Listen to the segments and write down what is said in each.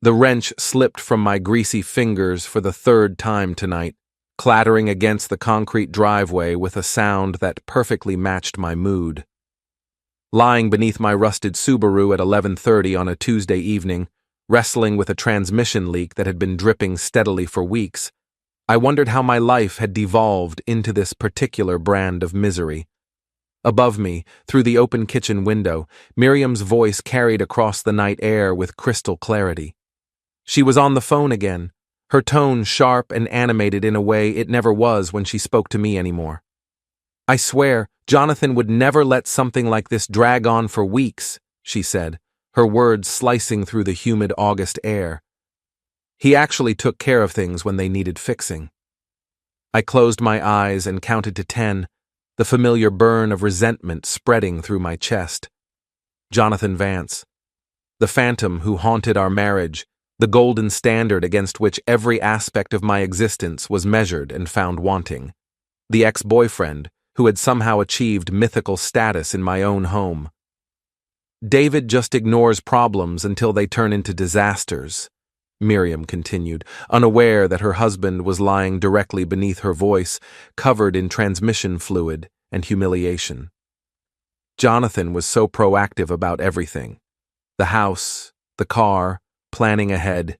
The wrench slipped from my greasy fingers for the third time tonight, clattering against the concrete driveway with a sound that perfectly matched my mood. Lying beneath my rusted Subaru at 11:30 on a Tuesday evening, wrestling with a transmission leak that had been dripping steadily for weeks, I wondered how my life had devolved into this particular brand of misery. Above me, through the open kitchen window, Miriam's voice carried across the night air with crystal clarity. She was on the phone again, her tone sharp and animated in a way it never was when she spoke to me anymore. "I swear, Jonathan would never let something like this drag on for weeks," she said, her words slicing through the humid August air. "He actually took care of things when they needed fixing." I closed my eyes and counted to 10, the familiar burn of resentment spreading through my chest. Jonathan Vance. The phantom who haunted our marriage, the golden standard against which every aspect of my existence was measured and found wanting. The ex-boyfriend who had somehow achieved mythical status in my own home. "David just ignores problems until they turn into disasters," Miriam continued, unaware that her husband was lying directly beneath her voice, covered in transmission fluid and humiliation. Jonathan was so proactive about everything. The house, the car, planning ahead.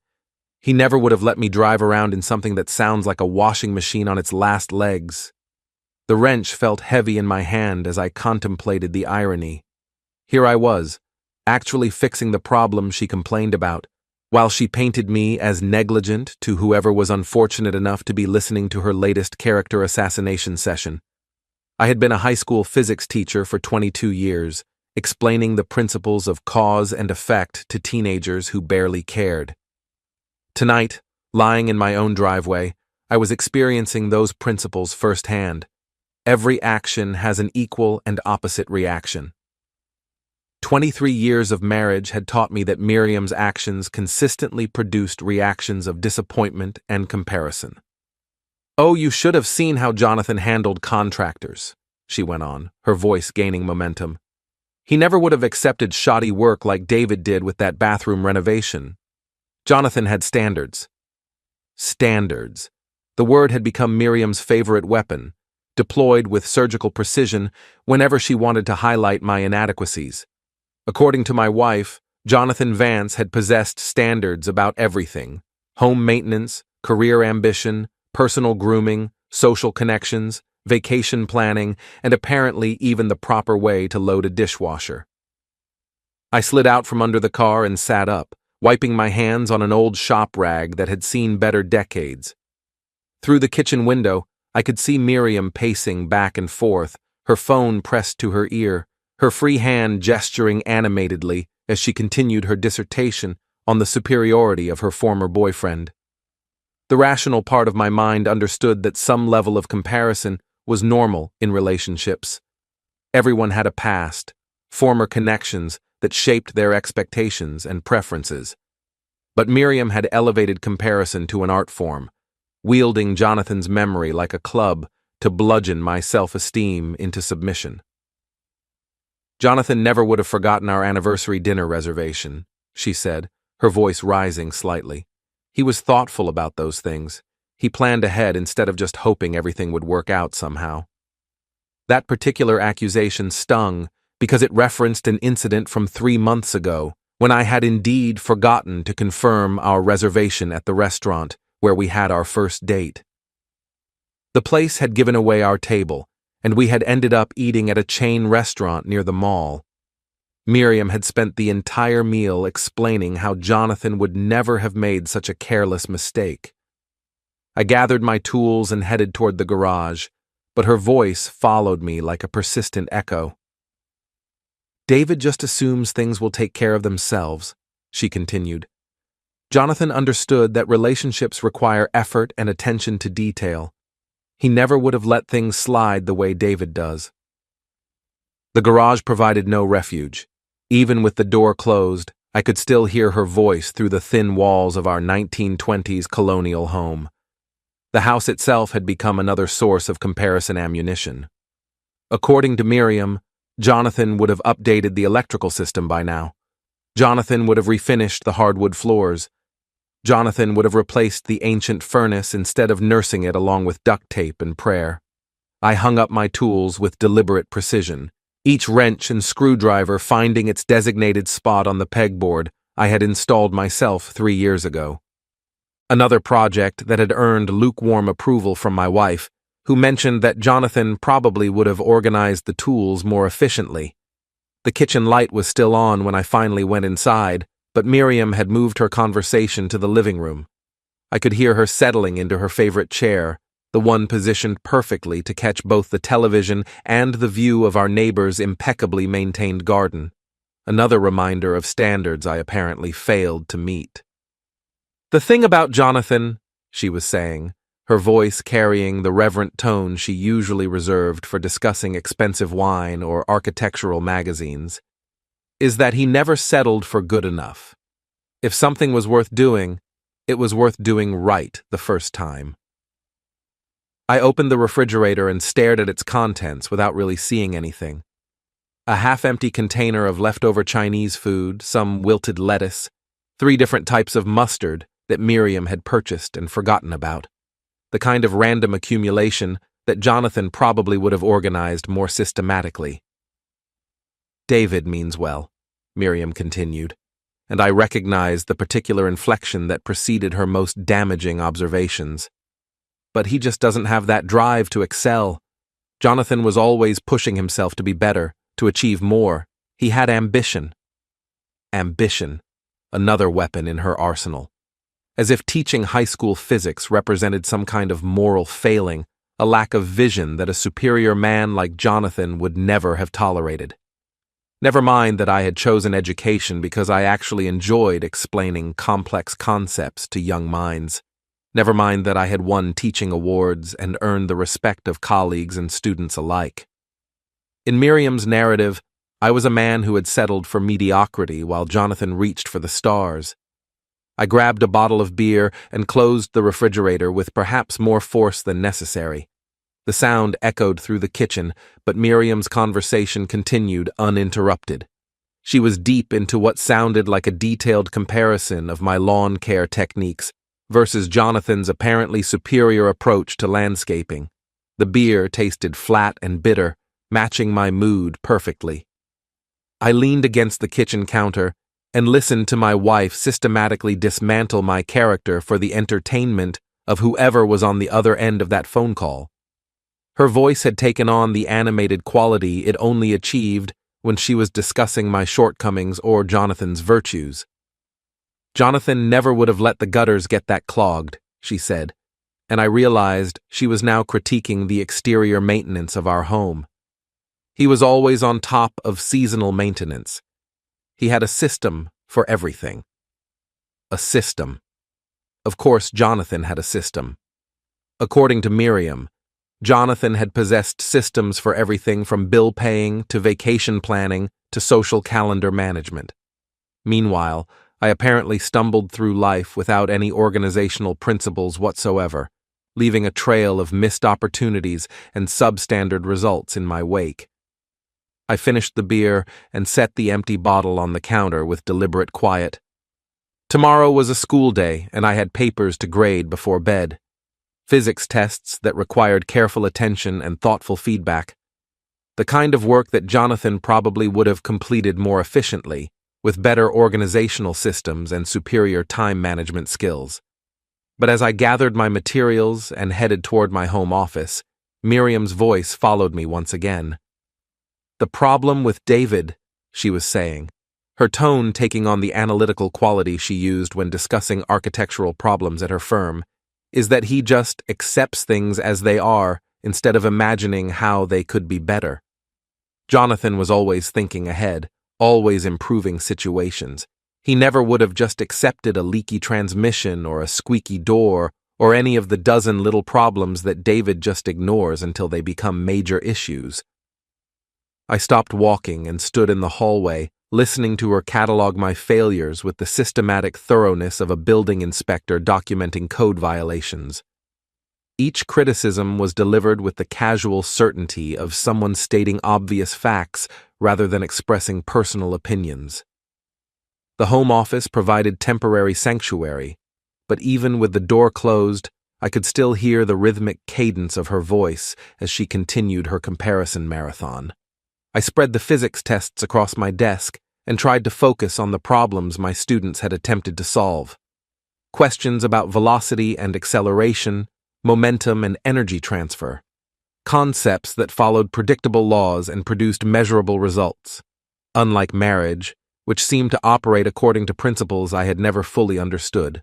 He never would have let me drive around in something that sounds like a washing machine on its last legs. The wrench felt heavy in my hand as I contemplated the irony. Here I was, actually fixing the problem she complained about, while she painted me as negligent to whoever was unfortunate enough to be listening to her latest character assassination session. I had been a high school physics teacher for 22 years, explaining the principles of cause and effect to teenagers who barely cared. Tonight, lying in my own driveway, I was experiencing those principles firsthand. Every action has an equal and opposite reaction. 23 years of marriage had taught me that Miriam's actions consistently produced reactions of disappointment and comparison. "Oh, you should have seen how Jonathan handled contractors," she went on, her voice gaining momentum. "He never would have accepted shoddy work like David did with that bathroom renovation. Jonathan had standards." Standards. The word had become Miriam's favorite weapon, deployed with surgical precision whenever she wanted to highlight my inadequacies. According to my wife, Jonathan Vance had possessed standards about everything: home maintenance, career ambition, personal grooming, social connections, vacation planning, and apparently even the proper way to load a dishwasher. I slid out from under the car and sat up, wiping my hands on an old shop rag that had seen better decades. Through the kitchen window, I could see Miriam pacing back and forth, her phone pressed to her ear, her free hand gesturing animatedly as she continued her dissertation on the superiority of her former boyfriend. The rational part of my mind understood that some level of comparison was normal in relationships. Everyone had a past, former connections that shaped their expectations and preferences. But Miriam had elevated comparison to an art form, wielding Jonathan's memory like a club to bludgeon my self-esteem into submission. "Jonathan never would have forgotten our anniversary dinner reservation," she said, her voice rising slightly. "He was thoughtful about those things. He planned ahead instead of just hoping everything would work out somehow." That particular accusation stung because it referenced an incident from 3 months ago, when I had indeed forgotten to confirm our reservation at the restaurant where we had our first date. The place had given away our table, and we had ended up eating at a chain restaurant near the mall. Miriam had spent the entire meal explaining how Jonathan would never have made such a careless mistake. I gathered my tools and headed toward the garage, but her voice followed me like a persistent echo. "David just assumes things will take care of themselves," she continued. "Jonathan understood that relationships require effort and attention to detail. He never would have let things slide the way David does." The garage provided no refuge. Even with the door closed, I could still hear her voice through the thin walls of our 1920s colonial home. The house itself had become another source of comparison ammunition. According to Miriam, Jonathan would have updated the electrical system by now. Jonathan would have refinished the hardwood floors. Jonathan would have replaced the ancient furnace instead of nursing it along with duct tape and prayer. I hung up my tools with deliberate precision, each wrench and screwdriver finding its designated spot on the pegboard I had installed myself 3 years ago. Another project that had earned lukewarm approval from my wife, who mentioned that Jonathan probably would have organized the tools more efficiently. The kitchen light was still on when I finally went inside, but Miriam had moved her conversation to the living room. I could hear her settling into her favorite chair, the one positioned perfectly to catch both the television and the view of our neighbor's impeccably maintained garden. Another reminder of standards I apparently failed to meet. "The thing about Jonathan," she was saying, her voice carrying the reverent tone she usually reserved for discussing expensive wine or architectural magazines, "is that he never settled for good enough. If something was worth doing, it was worth doing right the first time." I opened the refrigerator and stared at its contents without really seeing anything. A half-empty container of leftover Chinese food, some wilted lettuce, 3 different types of mustard that Miriam had purchased and forgotten about. The kind of random accumulation that Jonathan probably would have organized more systematically. "David means well," Miriam continued, and I recognized the particular inflection that preceded her most damaging observations. "But he just doesn't have that drive to excel. Jonathan was always pushing himself to be better, to achieve more. He had ambition." Ambition, another weapon in her arsenal. As if teaching high school physics represented some kind of moral failing, a lack of vision that a superior man like Jonathan would never have tolerated. Never mind that I had chosen education because I actually enjoyed explaining complex concepts to young minds. Never mind that I had won teaching awards and earned the respect of colleagues and students alike. In Miriam's narrative, I was a man who had settled for mediocrity while Jonathan reached for the stars. I grabbed a bottle of beer and closed the refrigerator with perhaps more force than necessary. The sound echoed through the kitchen, but Miriam's conversation continued uninterrupted. She was deep into what sounded like a detailed comparison of my lawn care techniques versus Jonathan's apparently superior approach to landscaping. The beer tasted flat and bitter, matching my mood perfectly. I leaned against the kitchen counter and listened to my wife systematically dismantle my character for the entertainment of whoever was on the other end of that phone call. Her voice had taken on the animated quality it only achieved when she was discussing my shortcomings or Jonathan's virtues. "Jonathan never would have let the gutters get that clogged," she said, and I realized she was now critiquing the exterior maintenance of our home. "He was always on top of seasonal maintenance. He had a system for everything." A system. Of course, Jonathan had a system. According to Miriam, Jonathan had possessed systems for everything from bill paying to vacation planning to social calendar management. Meanwhile, I apparently stumbled through life without any organizational principles whatsoever, leaving a trail of missed opportunities and substandard results in my wake. I finished the beer and set the empty bottle on the counter with deliberate quiet. Tomorrow was a school day, and I had papers to grade before bed. Physics tests that required careful attention and thoughtful feedback. The kind of work that Jonathan probably would have completed more efficiently, with better organizational systems and superior time management skills. But as I gathered my materials and headed toward my home office, Miriam's voice followed me once again. "The problem with David," she was saying, her tone taking on the analytical quality she used when discussing architectural problems at her firm, "is that he just accepts things as they are instead of imagining how they could be better." Jonathan was always thinking ahead, always improving situations. He never would have just accepted a leaky transmission or a squeaky door or any of the dozen little problems that David just ignores until they become major issues. I stopped walking and stood in the hallway, listening to her catalog my failures with the systematic thoroughness of a building inspector documenting code violations. Each criticism was delivered with the casual certainty of someone stating obvious facts rather than expressing personal opinions. The home office provided temporary sanctuary, but even with the door closed, I could still hear the rhythmic cadence of her voice as she continued her comparison marathon. I spread the physics tests across my desk and tried to focus on the problems my students had attempted to solve. Questions about velocity and acceleration, momentum and energy transfer. Concepts that followed predictable laws and produced measurable results. Unlike marriage, which seemed to operate according to principles I had never fully understood.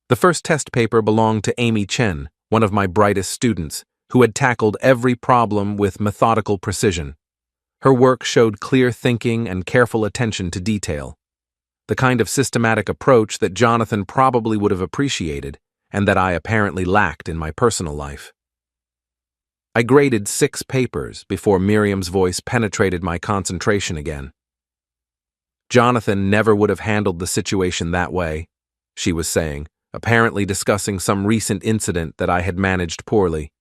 The first test paper belonged to Amy Chen, one of my brightest students, who had tackled every problem with methodical precision. Her work showed clear thinking and careful attention to detail, the kind of systematic approach that Jonathan probably would have appreciated and that I apparently lacked in my personal life. I graded 6 papers before Miriam's voice penetrated my concentration again. Jonathan never would have handled the situation that way, she was saying, apparently discussing some recent incident that I had managed poorly.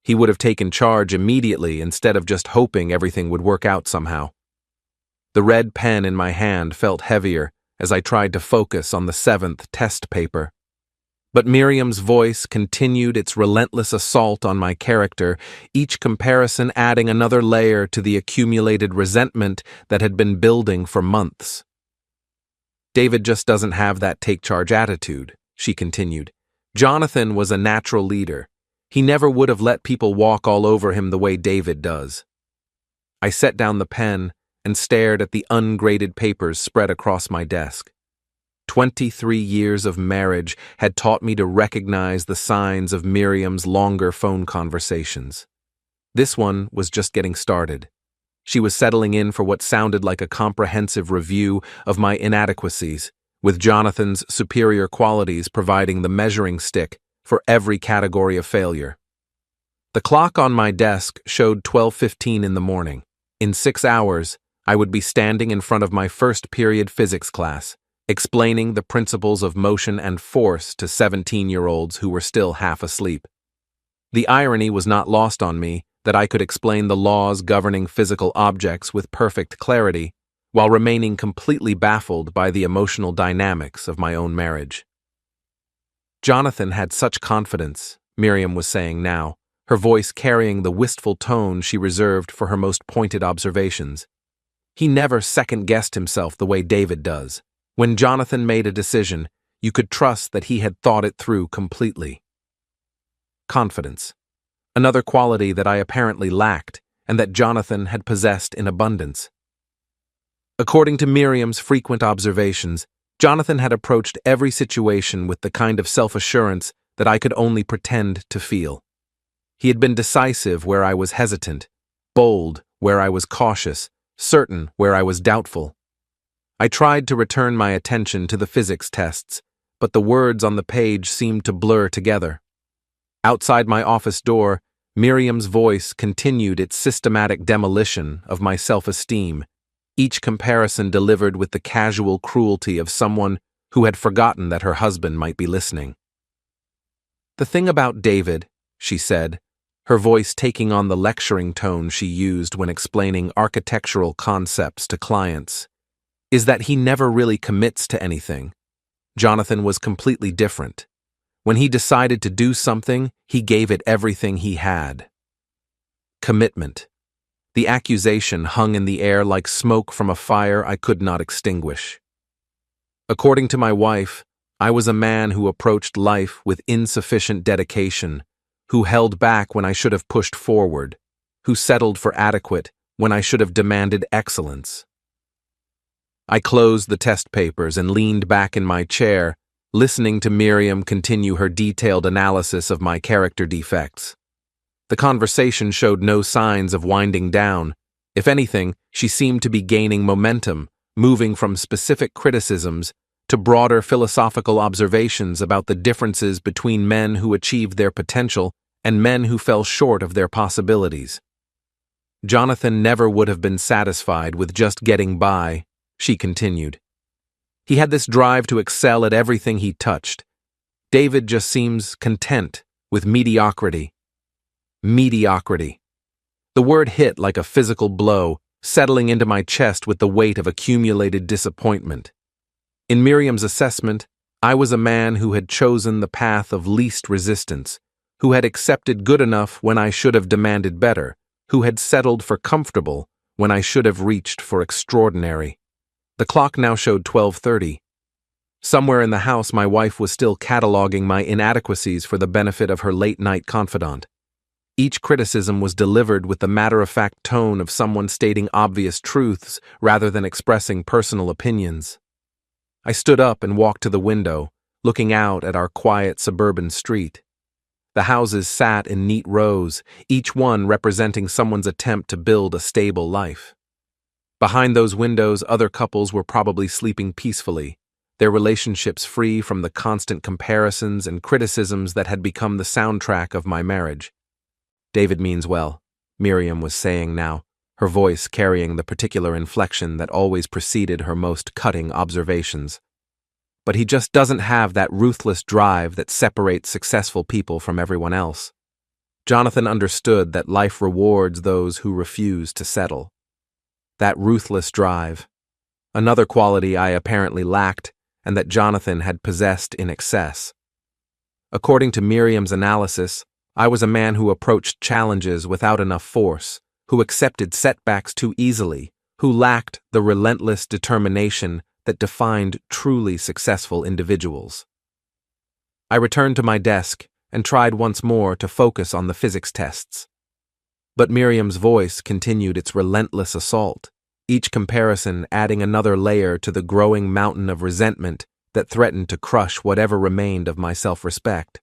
He would have taken charge immediately instead of just hoping everything would work out somehow. The red pen in my hand felt heavier as I tried to focus on the 7th test paper. But Miriam's voice continued its relentless assault on my character, each comparison adding another layer to the accumulated resentment that had been building for months. David just doesn't have that take-charge attitude, she continued. Jonathan was a natural leader. He never would have let people walk all over him the way David does. I set down the pen and stared at the ungraded papers spread across my desk. 23 years of marriage had taught me to recognize the signs of Miriam's longer phone conversations. This one was just getting started. She was settling in for what sounded like a comprehensive review of my inadequacies, with Jonathan's superior qualities providing the measuring stick for every category of failure. The clock on my desk showed 12:15 in the morning. In 6 hours, I would be standing in front of my first period physics class, explaining the principles of motion and force to 17-year-olds who were still half asleep. The irony was not lost on me that I could explain the laws governing physical objects with perfect clarity, while remaining completely baffled by the emotional dynamics of my own marriage. Jonathan had such confidence, Miriam was saying now, her voice carrying the wistful tone she reserved for her most pointed observations. He never second-guessed himself the way David does. When Jonathan made a decision, you could trust that he had thought it through completely. Confidence. Another quality that I apparently lacked, and that Jonathan had possessed in abundance. According to Miriam's frequent observations, Jonathan had approached every situation with the kind of self-assurance that I could only pretend to feel. He had been decisive where I was hesitant, bold where I was cautious, certain where I was doubtful. I tried to return my attention to the physics tests, but the words on the page seemed to blur together. Outside my office door, Miriam's voice continued its systematic demolition of my self-esteem, each comparison delivered with the casual cruelty of someone who had forgotten that her husband might be listening. The thing about David, she said, her voice taking on the lecturing tone she used when explaining architectural concepts to clients, is that he never really commits to anything. Jonathan was completely different. When he decided to do something, he gave it everything he had. Commitment. The accusation hung in the air like smoke from a fire I could not extinguish. According to my wife, I was a man who approached life with insufficient dedication, who held back when I should have pushed forward, who settled for adequate when I should have demanded excellence. I closed the test papers and leaned back in my chair, listening to Miriam continue her detailed analysis of my character defects. The conversation showed no signs of winding down. If anything, she seemed to be gaining momentum, moving from specific criticisms to broader philosophical observations about the differences between men who achieved their potential and men who fell short of their possibilities. Jonathan never would have been satisfied with just getting by, she continued. He had this drive to excel at everything he touched. David just seems content with mediocrity. Mediocrity. The word hit like a physical blow, settling into my chest with the weight of accumulated disappointment. In Miriam's assessment, I was a man who had chosen the path of least resistance, who had accepted good enough when I should have demanded better, who had settled for comfortable when I should have reached for extraordinary. The clock now showed 12:30. Somewhere in the house, my wife was still cataloging my inadequacies for the benefit of her late-night confidant. Each criticism was delivered with the matter-of-fact tone of someone stating obvious truths rather than expressing personal opinions. I stood up and walked to the window, looking out at our quiet suburban street. The houses sat in neat rows, each one representing someone's attempt to build a stable life. Behind those windows, other couples were probably sleeping peacefully, their relationships free from the constant comparisons and criticisms that had become the soundtrack of my marriage. "David means well," Miriam was saying now, her voice carrying the particular inflection that always preceded her most cutting observations. "But he just doesn't have that ruthless drive that separates successful people from everyone else." Jonathan understood that life rewards those who refuse to settle. That ruthless drive, another quality I apparently lacked and that Jonathan had possessed in excess. According to Miriam's analysis, I was a man who approached challenges without enough force, who accepted setbacks too easily, who lacked the relentless determination that defined truly successful individuals. I returned to my desk and tried once more to focus on the physics tests. But Miriam's voice continued its relentless assault, each comparison adding another layer to the growing mountain of resentment that threatened to crush whatever remained of my self-respect.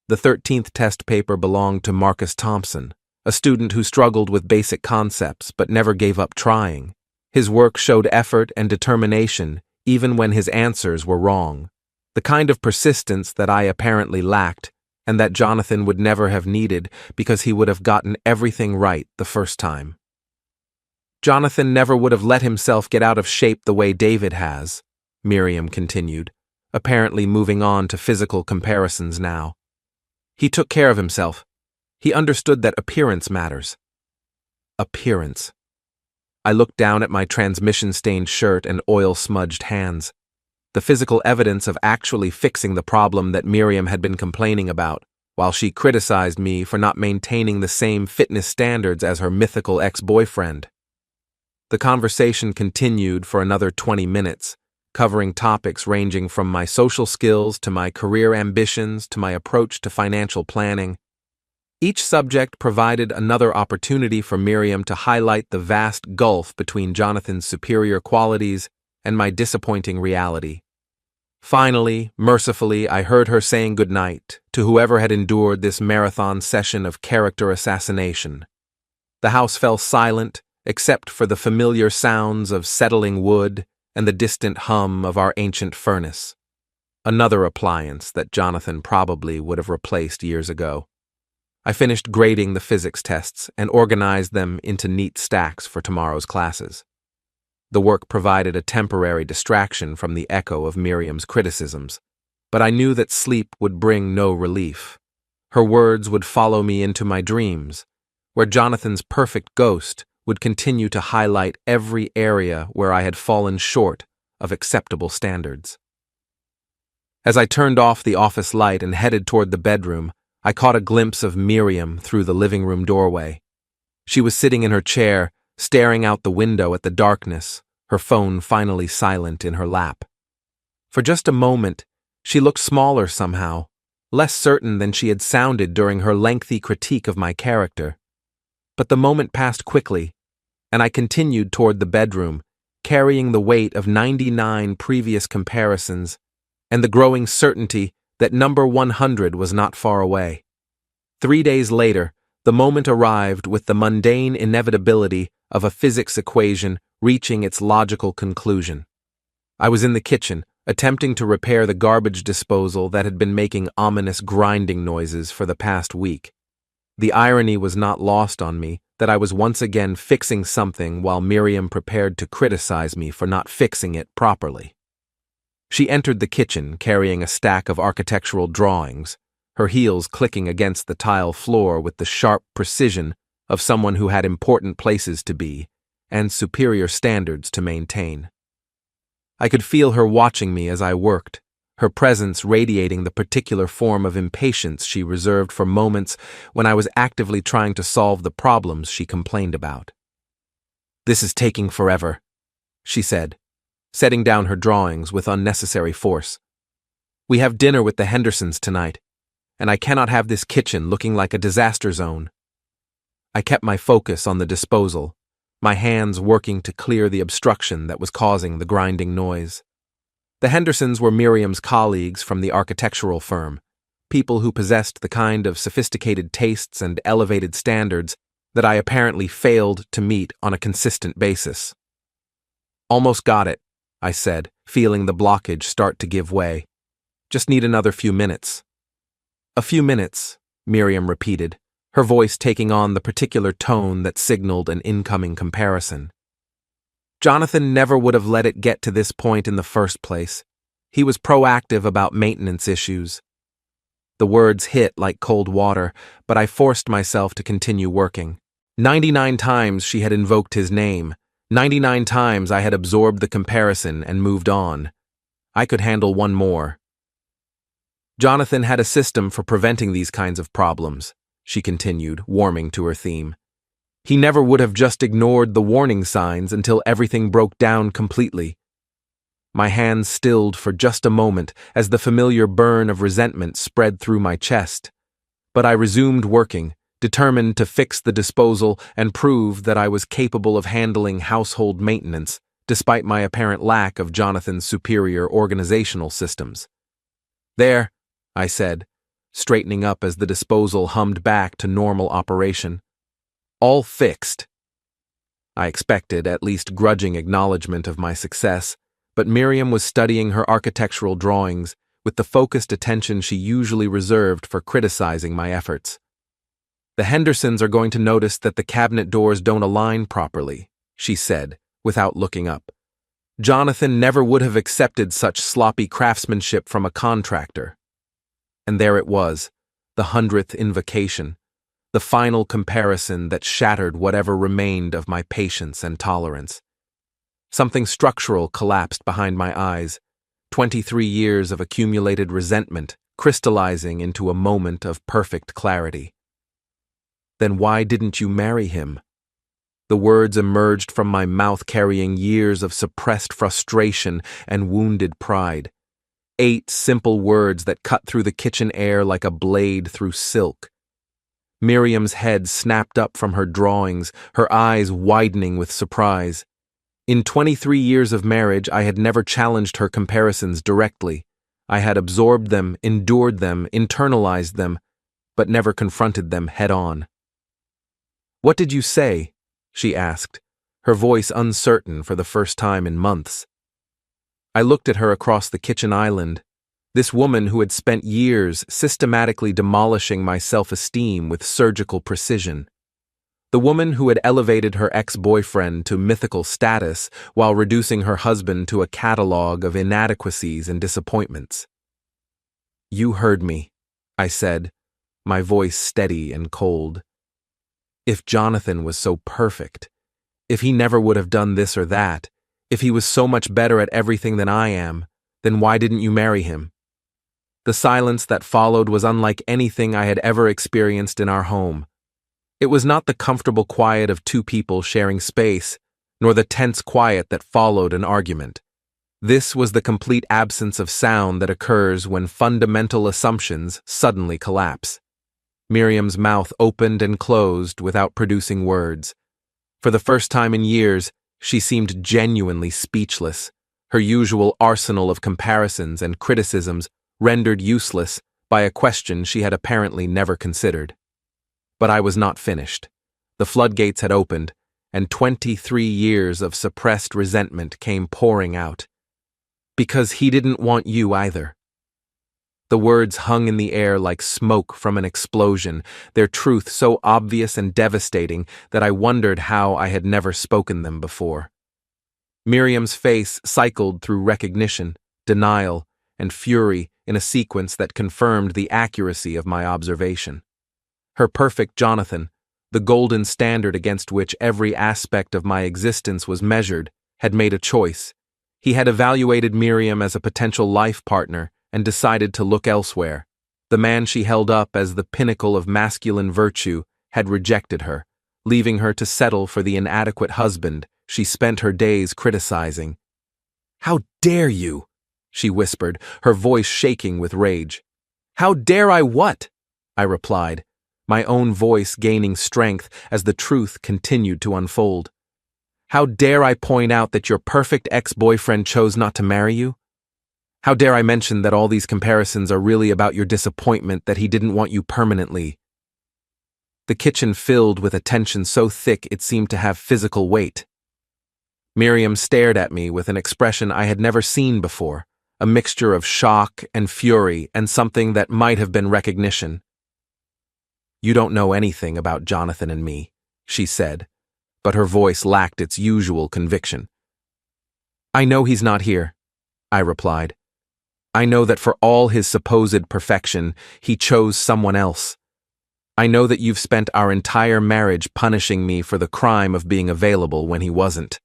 The 13th test paper belonged to Marcus Thompson, a student who struggled with basic concepts but never gave up trying. His work showed effort and determination even when his answers were wrong, the kind of persistence that I apparently lacked and that Jonathan would never have needed because he would have gotten everything right the first time. "Jonathan never would have let himself get out of shape the way David has," Miriam continued, apparently moving on to physical comparisons now. "He took care of himself. He understood that appearance matters." Appearance. I looked down at my transmission-stained shirt and oil-smudged hands. The physical evidence of actually fixing the problem that Miriam had been complaining about, while she criticized me for not maintaining the same fitness standards as her mythical ex-boyfriend. The conversation continued for another 20 minutes, covering topics ranging from my social skills to my career ambitions to my approach to financial planning. Each subject provided another opportunity for Miriam to highlight the vast gulf between Jonathan's superior qualities and my disappointing reality. Finally, mercifully, I heard her saying goodnight to whoever had endured this marathon session of character assassination. The house fell silent, except for the familiar sounds of settling wood and the distant hum of our ancient furnace, another appliance that Jonathan probably would have replaced years ago. I finished grading the physics tests and organized them into neat stacks for tomorrow's classes. The work provided a temporary distraction from the echo of Miriam's criticisms, but I knew that sleep would bring no relief. Her words would follow me into my dreams, where Jonathan's perfect ghost would continue to highlight every area where I had fallen short of acceptable standards. As I turned off the office light and headed toward the bedroom, I caught a glimpse of Miriam through the living room doorway. She was sitting in her chair, staring out the window at the darkness, her phone finally silent in her lap. For just a moment, she looked smaller somehow, less certain than she had sounded during her lengthy critique of my character. But the moment passed quickly, and I continued toward the bedroom, carrying the weight of 99 previous comparisons and the growing certainty that number 100 was not far away. 3 days later, the moment arrived with the mundane inevitability of a physics equation reaching its logical conclusion. I was in the kitchen, attempting to repair the garbage disposal that had been making ominous grinding noises for the past week. The irony was not lost on me that I was once again fixing something while Miriam prepared to criticize me for not fixing it properly. She entered the kitchen carrying a stack of architectural drawings, her heels clicking against the tile floor with the sharp precision of someone who had important places to be and superior standards to maintain. I could feel her watching me as I worked, her presence radiating the particular form of impatience she reserved for moments when I was actively trying to solve the problems she complained about. "This is taking forever," she said, setting down her drawings with unnecessary force. "We have dinner with the Hendersons tonight, and I cannot have this kitchen looking like a disaster zone." I kept my focus on the disposal, my hands working to clear the obstruction that was causing the grinding noise. The Hendersons were Miriam's colleagues from the architectural firm, people who possessed the kind of sophisticated tastes and elevated standards that I apparently failed to meet on a consistent basis. "Almost got it," I said, feeling the blockage start to give way. "Just need another few minutes." "A few minutes," Miriam repeated, her voice taking on the particular tone that signaled an incoming comparison. "Jonathan never would have let it get to this point in the first place. He was proactive about maintenance issues." The words hit like cold water, but I forced myself to continue working. 99 times she had invoked his name. 99 times I had absorbed the comparison and moved on. I could handle one more. "Jonathan had a system for preventing these kinds of problems," she continued, warming to her theme. "He never would have just ignored the warning signs until everything broke down completely." My hands stilled for just a moment as the familiar burn of resentment spread through my chest. But I resumed working, determined to fix the disposal and prove that I was capable of handling household maintenance, despite my apparent lack of Jonathan's superior organizational systems. "There," I said, straightening up as the disposal hummed back to normal operation. "All fixed." I expected at least grudging acknowledgement of my success, but Miriam was studying her architectural drawings with the focused attention she usually reserved for criticizing my efforts. "The Hendersons are going to notice that the cabinet doors don't align properly," she said, without looking up. "Jonathan never would have accepted such sloppy craftsmanship from a contractor." And there it was, the 100th invocation, the final comparison that shattered whatever remained of my patience and tolerance. Something structural collapsed behind my eyes, 23 years of accumulated resentment crystallizing into a moment of perfect clarity. "Then why didn't you marry him?" The words emerged from my mouth carrying years of suppressed frustration and wounded pride. 8 simple words that cut through the kitchen air like a blade through silk. Miriam's head snapped up from her drawings, her eyes widening with surprise. In 23 years of marriage, I had never challenged her comparisons directly. I had absorbed them, endured them, internalized them, but never confronted them head-on. "What did you say?" she asked, her voice uncertain for the first time in months. I looked at her across the kitchen island, this woman who had spent years systematically demolishing my self-esteem with surgical precision. The woman who had elevated her ex-boyfriend to mythical status while reducing her husband to a catalog of inadequacies and disappointments. "You heard me," I said, my voice steady and cold. "If Jonathan was so perfect, if he never would have done this or that, if he was so much better at everything than I am, then why didn't you marry him?" The silence that followed was unlike anything I had ever experienced in our home. It was not the comfortable quiet of two people sharing space, nor the tense quiet that followed an argument. This was the complete absence of sound that occurs when fundamental assumptions suddenly collapse. Miriam's mouth opened and closed without producing words. For the first time in years, she seemed genuinely speechless, her usual arsenal of comparisons and criticisms rendered useless by a question she had apparently never considered. But I was not finished. The floodgates had opened, and 23 years of suppressed resentment came pouring out. "Because he didn't want you either." The words hung in the air like smoke from an explosion, their truth so obvious and devastating that I wondered how I had never spoken them before. Miriam's face cycled through recognition, denial, and fury in a sequence that confirmed the accuracy of my observation. Her perfect Jonathan, the golden standard against which every aspect of my existence was measured, had made a choice. He had evaluated Miriam as a potential life partner and decided to look elsewhere. The man she held up as the pinnacle of masculine virtue had rejected her, leaving her to settle for the inadequate husband she spent her days criticizing. "How dare you?" she whispered, her voice shaking with rage. "How dare I what?" I replied, my own voice gaining strength as the truth continued to unfold. "How dare I point out that your perfect ex-boyfriend chose not to marry you? How dare I mention that all these comparisons are really about your disappointment that he didn't want you permanently?" The kitchen filled with a tension so thick it seemed to have physical weight. Miriam stared at me with an expression I had never seen before, a mixture of shock and fury and something that might have been recognition. "You don't know anything about Jonathan and me," she said, but her voice lacked its usual conviction. "I know he's not here," I replied. "I know that for all his supposed perfection, he chose someone else. I know that you've spent our entire marriage punishing me for the crime of being available when he wasn't."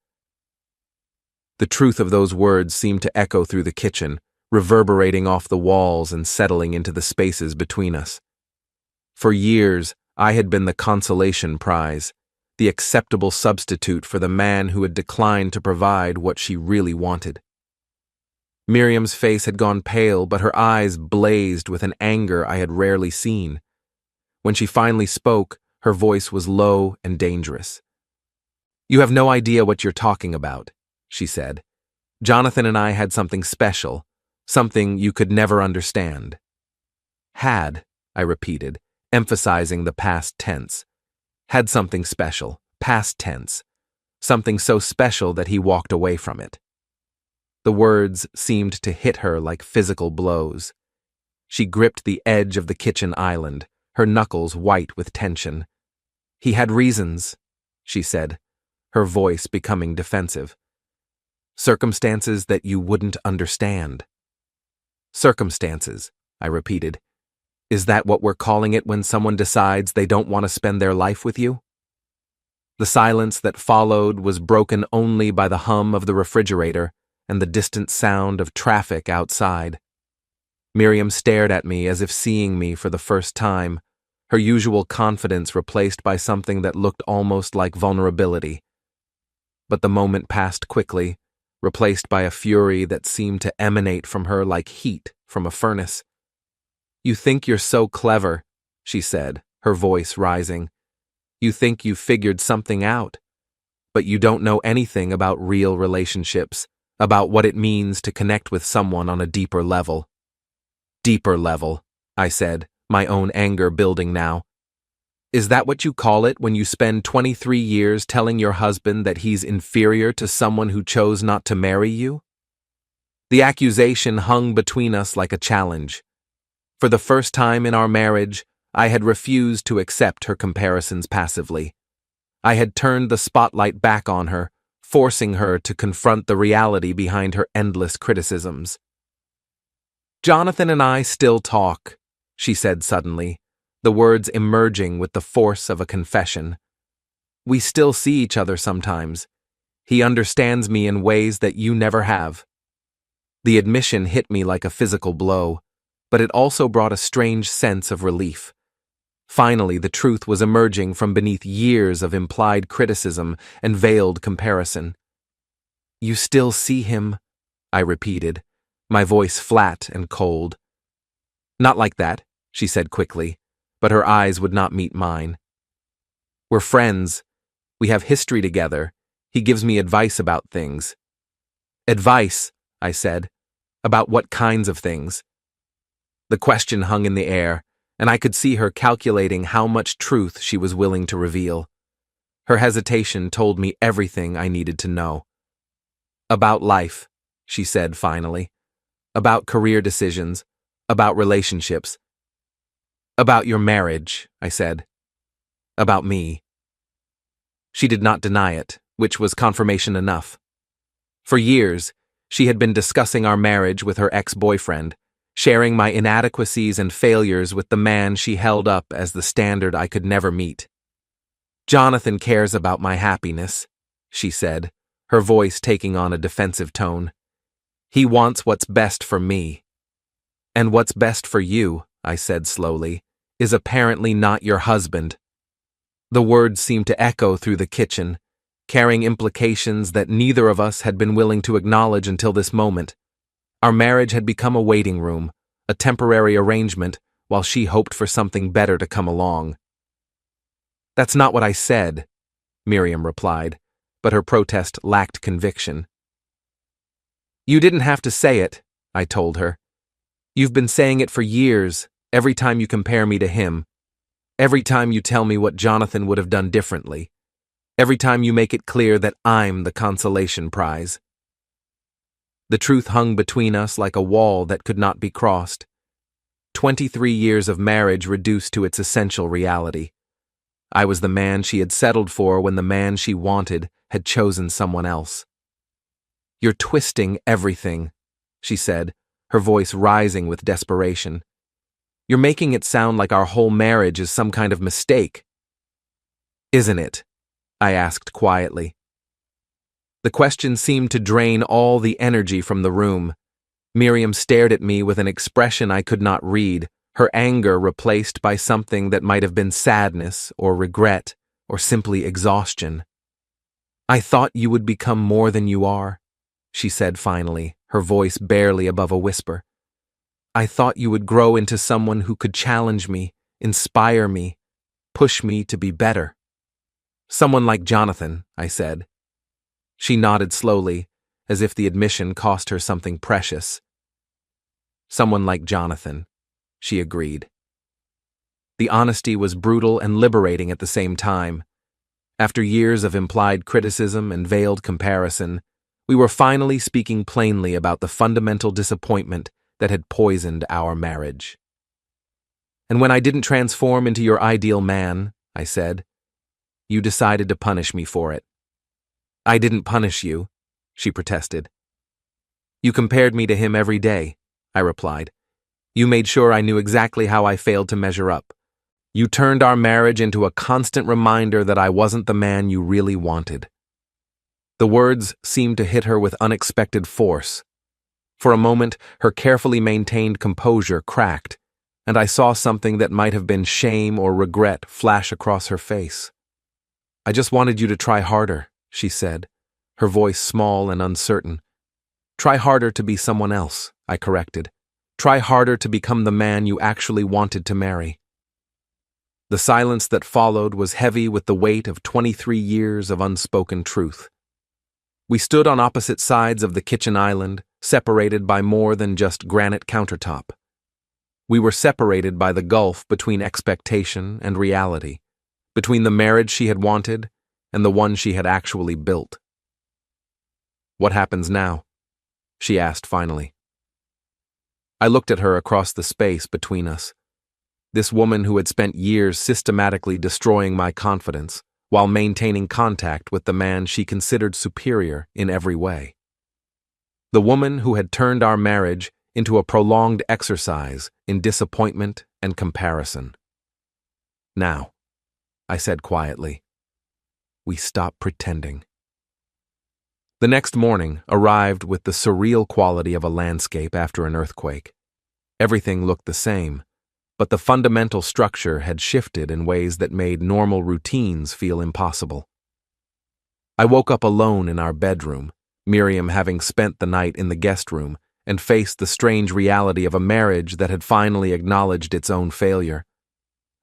The truth of those words seemed to echo through the kitchen, reverberating off the walls and settling into the spaces between us. For years, I had been the consolation prize, the acceptable substitute for the man who had declined to provide what she really wanted. Miriam's face had gone pale, but her eyes blazed with an anger I had rarely seen. When she finally spoke, her voice was low and dangerous. "You have no idea what you're talking about," she said. "Jonathan and I had something special, something you could never understand." "Had," I repeated, emphasizing the past tense. "Had something special, past tense. Something so special that he walked away from it." The words seemed to hit her like physical blows. She gripped the edge of the kitchen island, her knuckles white with tension. "He had reasons," she said, her voice becoming defensive. "Circumstances that you wouldn't understand." "Circumstances," I repeated. "Is that what we're calling it when someone decides they don't want to spend their life with you?" The silence that followed was broken only by the hum of the refrigerator and the distant sound of traffic outside. Miriam stared at me as if seeing me for the first time, her usual confidence replaced by something that looked almost like vulnerability. But the moment passed quickly, replaced by a fury that seemed to emanate from her like heat from a furnace. "You think you're so clever," she said, her voice rising. "You think you've figured something out. But you don't know anything about real relationships, about what it means to connect with someone on a deeper level." "Deeper level," I said, my own anger building now. "Is that what you call it when you spend 23 years telling your husband that he's inferior to someone who chose not to marry you?" The accusation hung between us like a challenge. For the first time in our marriage, I had refused to accept her comparisons passively. I had turned the spotlight back on her, forcing her to confront the reality behind her endless criticisms. "Jonathan and I still talk," she said suddenly, the words emerging with the force of a confession. "We still see each other sometimes. He understands me in ways that you never have." The admission hit me like a physical blow, but it also brought a strange sense of relief. Finally, the truth was emerging from beneath years of implied criticism and veiled comparison. "You still see him," I repeated, my voice flat and cold. "Not like that," she said quickly, but her eyes would not meet mine. "We're friends. We have history together. He gives me advice about things." "Advice," I said. "About what kinds of things?" The question hung in the air, and I could see her calculating how much truth she was willing to reveal. Her hesitation told me everything I needed to know. "About life," she said finally. "About career decisions. About relationships." "About your marriage," I said. "About me." She did not deny it, which was confirmation enough. For years, she had been discussing our marriage with her ex-boyfriend, sharing my inadequacies and failures with the man she held up as the standard I could never meet. "Jonathan cares about my happiness," she said, her voice taking on a defensive tone. He wants what's best for me. And what's best for you, I said slowly, is apparently not your husband. The words seemed to echo through the kitchen, carrying implications that neither of us had been willing to acknowledge until this moment. Our marriage had become a waiting room, a temporary arrangement, while she hoped for something better to come along. That's not what I said, Miriam replied, but her protest lacked conviction. You didn't have to say it, I told her. You've been saying it for years, every time you compare me to him, every time you tell me what Jonathan would have done differently, every time you make it clear that I'm the consolation prize. The truth hung between us like a wall that could not be crossed. 23 years of marriage reduced to its essential reality. I was the man she had settled for when the man she wanted had chosen someone else. You're twisting everything, she said, her voice rising with desperation. You're making it sound like our whole marriage is some kind of mistake. Isn't it? I asked quietly. The question seemed to drain all the energy from the room. Miriam stared at me with an expression I could not read, her anger replaced by something that might have been sadness or regret or simply exhaustion. I thought you would become more than you are, she said finally, her voice barely above a whisper. I thought you would grow into someone who could challenge me, inspire me, push me to be better. Someone like Jonathan, I said. She nodded slowly, as if the admission cost her something precious. Someone like Jonathan, she agreed. The honesty was brutal and liberating at the same time. After years of implied criticism and veiled comparison, we were finally speaking plainly about the fundamental disappointment that had poisoned our marriage. And when I didn't transform into your ideal man, I said, you decided to punish me for it. I didn't punish you, she protested. You compared me to him every day, I replied. You made sure I knew exactly how I failed to measure up. You turned our marriage into a constant reminder that I wasn't the man you really wanted. The words seemed to hit her with unexpected force. For a moment, her carefully maintained composure cracked, and I saw something that might have been shame or regret flash across her face. I just wanted you to try harder, she said, her voice small and uncertain. Try harder to be someone else, I corrected. Try harder to become the man you actually wanted to marry. The silence that followed was heavy with the weight of 23 years of unspoken truth. We stood on opposite sides of the kitchen island, separated by more than just granite countertop. We were separated by the gulf between expectation and reality, between the marriage she had wanted and the one she had actually built. What happens now? She asked finally. I looked at her across the space between us. This woman who had spent years systematically destroying my confidence while maintaining contact with the man she considered superior in every way. The woman who had turned our marriage into a prolonged exercise in disappointment and comparison. Now, I said quietly, we stop pretending. The next morning arrived with the surreal quality of a landscape after an earthquake. Everything looked the same, but the fundamental structure had shifted in ways that made normal routines feel impossible. I woke up alone in our bedroom, Miriam having spent the night in the guest room, and faced the strange reality of a marriage that had finally acknowledged its own failure.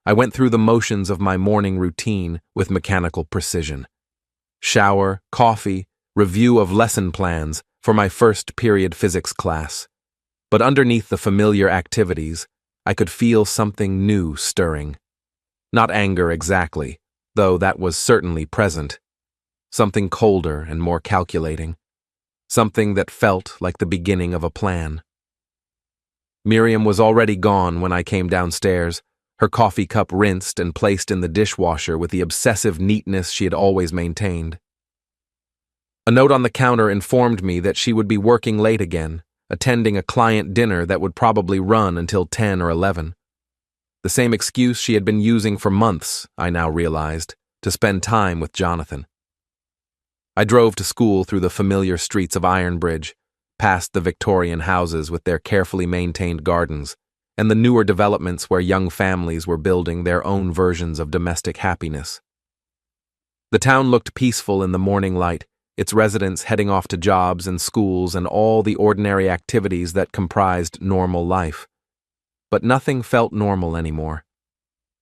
I went through the motions of my morning routine with mechanical precision. Shower, coffee, review of lesson plans for my first period physics class. But underneath the familiar activities, I could feel something new stirring. Not anger exactly, though that was certainly present. Something colder and more calculating. Something that felt like the beginning of a plan. Miriam was already gone when I came downstairs, her coffee cup rinsed and placed in the dishwasher with the obsessive neatness she had always maintained. A note on the counter informed me that she would be working late again, attending a client dinner that would probably run until 10 or 11. The same excuse she had been using for months, I now realized, to spend time with Jonathan. I drove to school through the familiar streets of Ironbridge, past the Victorian houses with their carefully maintained gardens, and the newer developments where young families were building their own versions of domestic happiness. The town looked peaceful in the morning light, its residents heading off to jobs and schools and all the ordinary activities that comprised normal life. But nothing felt normal anymore.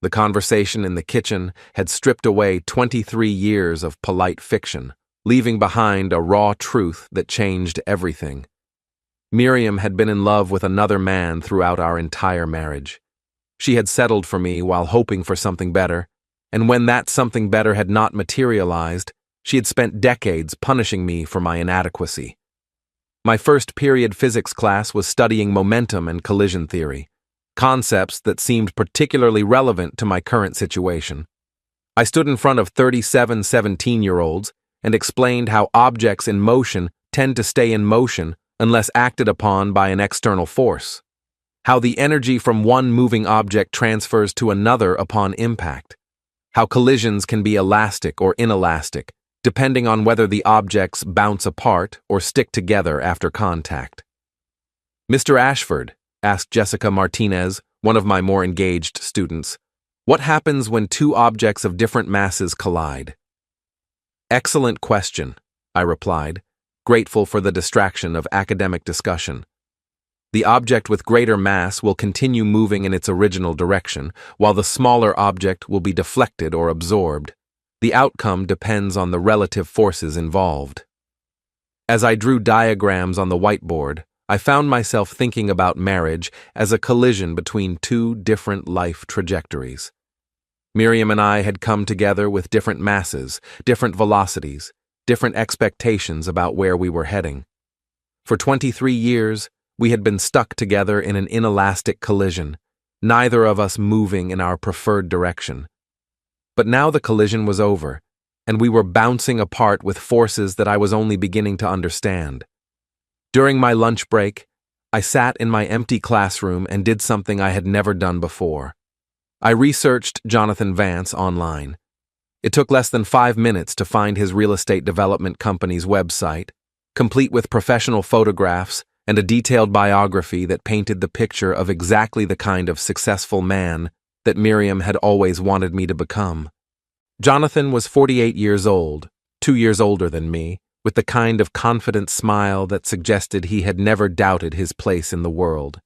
The conversation in the kitchen had stripped away 23 years of polite fiction, leaving behind a raw truth that changed everything. Miriam had been in love with another man throughout our entire marriage. She had settled for me while hoping for something better, and when that something better had not materialized, she had spent decades punishing me for my inadequacy. My first period physics class was studying momentum and collision theory, concepts that seemed particularly relevant to my current situation. I stood in front of 37 17-year-olds and explained how objects in motion tend to stay in motion unless acted upon by an external force, how the energy from one moving object transfers to another upon impact, how collisions can be elastic or inelastic, depending on whether the objects bounce apart or stick together after contact. "Mr. Ashford," asked Jessica Martinez, one of my more engaged students, "what happens when two objects of different masses collide?" "Excellent question," I replied, grateful for the distraction of academic discussion. "The object with greater mass will continue moving in its original direction, while the smaller object will be deflected or absorbed. The outcome depends on the relative forces involved." As I drew diagrams on the whiteboard, I found myself thinking about marriage as a collision between two different life trajectories. Miriam and I had come together with different masses, different velocities, different expectations about where we were heading. For 23 years, we had been stuck together in an inelastic collision, neither of us moving in our preferred direction. But now the collision was over, and we were bouncing apart with forces that I was only beginning to understand. During my lunch break, I sat in my empty classroom and did something I had never done before. I researched Jonathan Vance online. It took less than 5 minutes to find his real estate development company's website, complete with professional photographs and a detailed biography that painted the picture of exactly the kind of successful man that Miriam had always wanted me to become. Jonathan was 48 years old, 2 years older than me, with the kind of confident smile that suggested he had never doubted his place in the world.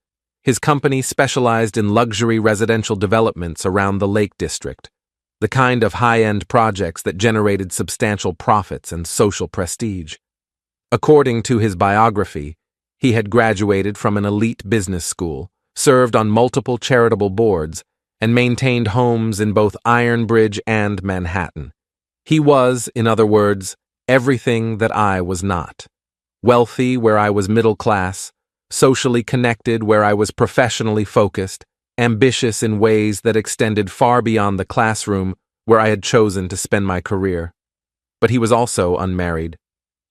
His company specialized in luxury residential developments around the Lake District, the kind of high-end projects that generated substantial profits and social prestige. According to his biography, he had graduated from an elite business school, served on multiple charitable boards, and maintained homes in both Ironbridge and Manhattan. He was, in other words, everything that I was not. Wealthy where I was middle class, socially connected where I was professionally focused, ambitious in ways that extended far beyond the classroom where I had chosen to spend my career. But he was also unmarried,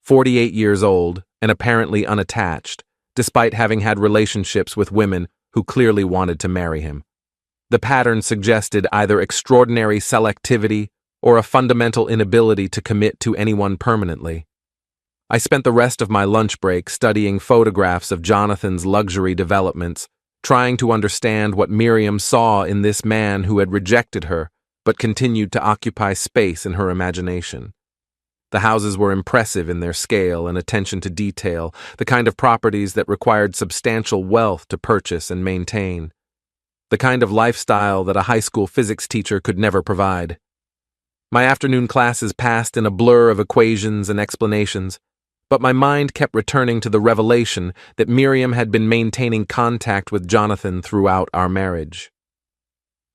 48 years old and apparently unattached, despite having had relationships with women who clearly wanted to marry him. The pattern suggested either extraordinary selectivity or a fundamental inability to commit to anyone permanently. I spent the rest of my lunch break studying photographs of Jonathan's luxury developments, trying to understand what Miriam saw in this man who had rejected her but continued to occupy space in her imagination. The houses were impressive in their scale and attention to detail, the kind of properties that required substantial wealth to purchase and maintain, the kind of lifestyle that a high school physics teacher could never provide. My afternoon classes passed in a blur of equations and explanations, but my mind kept returning to the revelation that Miriam had been maintaining contact with Jonathan throughout our marriage.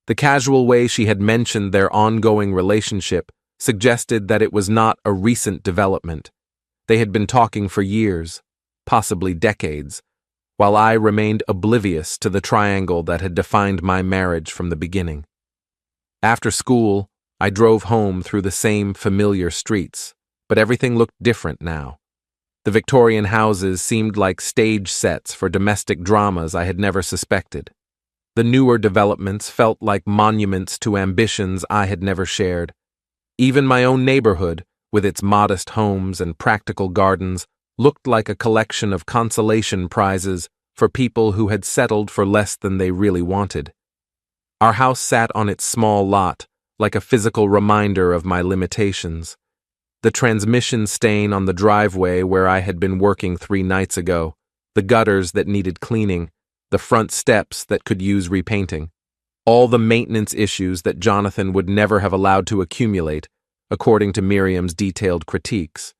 The casual way she had mentioned their ongoing relationship suggested that it was not a recent development. They had been talking for years, possibly decades, while I remained oblivious to the triangle that had defined my marriage from the beginning. After school, I drove home through the same familiar streets, but everything looked different now. The Victorian houses seemed like stage sets for domestic dramas I had never suspected. The newer developments felt like monuments to ambitions I had never shared. Even my own neighborhood, with its modest homes and practical gardens, looked like a collection of consolation prizes for people who had settled for less than they really wanted. Our house sat on its small lot, like a physical reminder of my limitations. The transmission stain on the driveway where I had been working 3 nights ago, the gutters that needed cleaning, the front steps that could use repainting. All the maintenance issues that Jonathan would never have allowed to accumulate, according to Miriam's detailed critiques.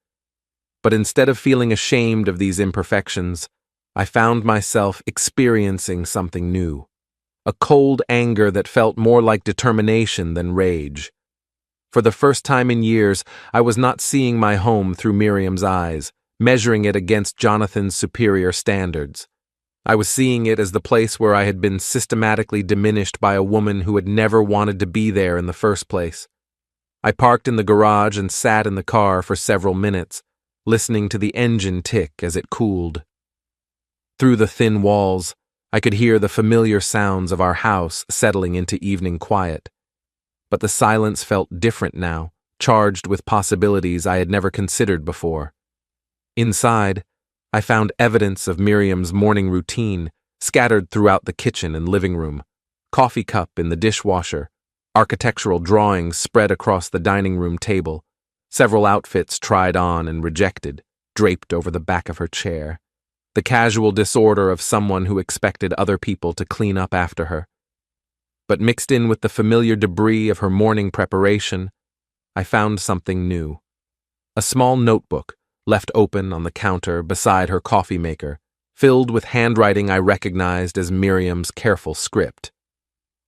But instead of feeling ashamed of these imperfections, I found myself experiencing something new. A cold anger that felt more like determination than rage. For the first time in years, I was not seeing my home through Miriam's eyes, measuring it against Jonathan's superior standards. I was seeing it as the place where I had been systematically diminished by a woman who had never wanted to be there in the first place. I parked in the garage and sat in the car for several minutes, listening to the engine tick as it cooled. Through the thin walls, I could hear the familiar sounds of our house settling into evening quiet. But the silence felt different now, charged with possibilities I had never considered before. Inside, I found evidence of Miriam's morning routine scattered throughout the kitchen and living room, coffee cup in the dishwasher, architectural drawings spread across the dining room table, several outfits tried on and rejected, draped over the back of her chair. The casual disorder of someone who expected other people to clean up after her. But mixed in with the familiar debris of her morning preparation, I found something new. A small notebook, left open on the counter beside her coffee maker, filled with handwriting I recognized as Miriam's careful script.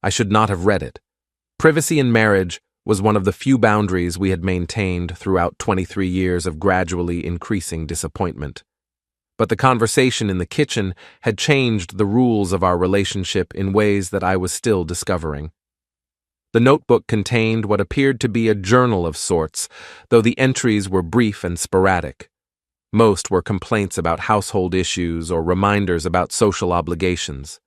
I should not have read it. Privacy in marriage was one of the few boundaries we had maintained throughout 23 years of gradually increasing disappointment. But the conversation in the kitchen had changed the rules of our relationship in ways that I was still discovering. The notebook contained what appeared to be a journal of sorts, though the entries were brief and sporadic. Most were complaints about household issues or reminders about social obligations.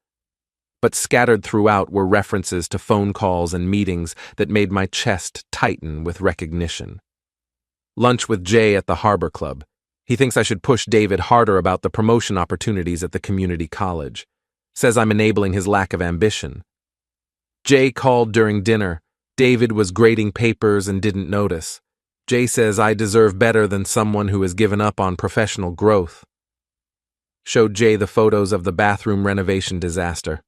But scattered throughout were references to phone calls and meetings that made my chest tighten with recognition. Lunch with Jay at the Harbor Club. He thinks I should push David harder about the promotion opportunities at the community college. Says I'm enabling his lack of ambition. Jay called during dinner. David was grading papers and didn't notice. Jay says I deserve better than someone who has given up on professional growth. Showed Jay the photos of the bathroom renovation disaster.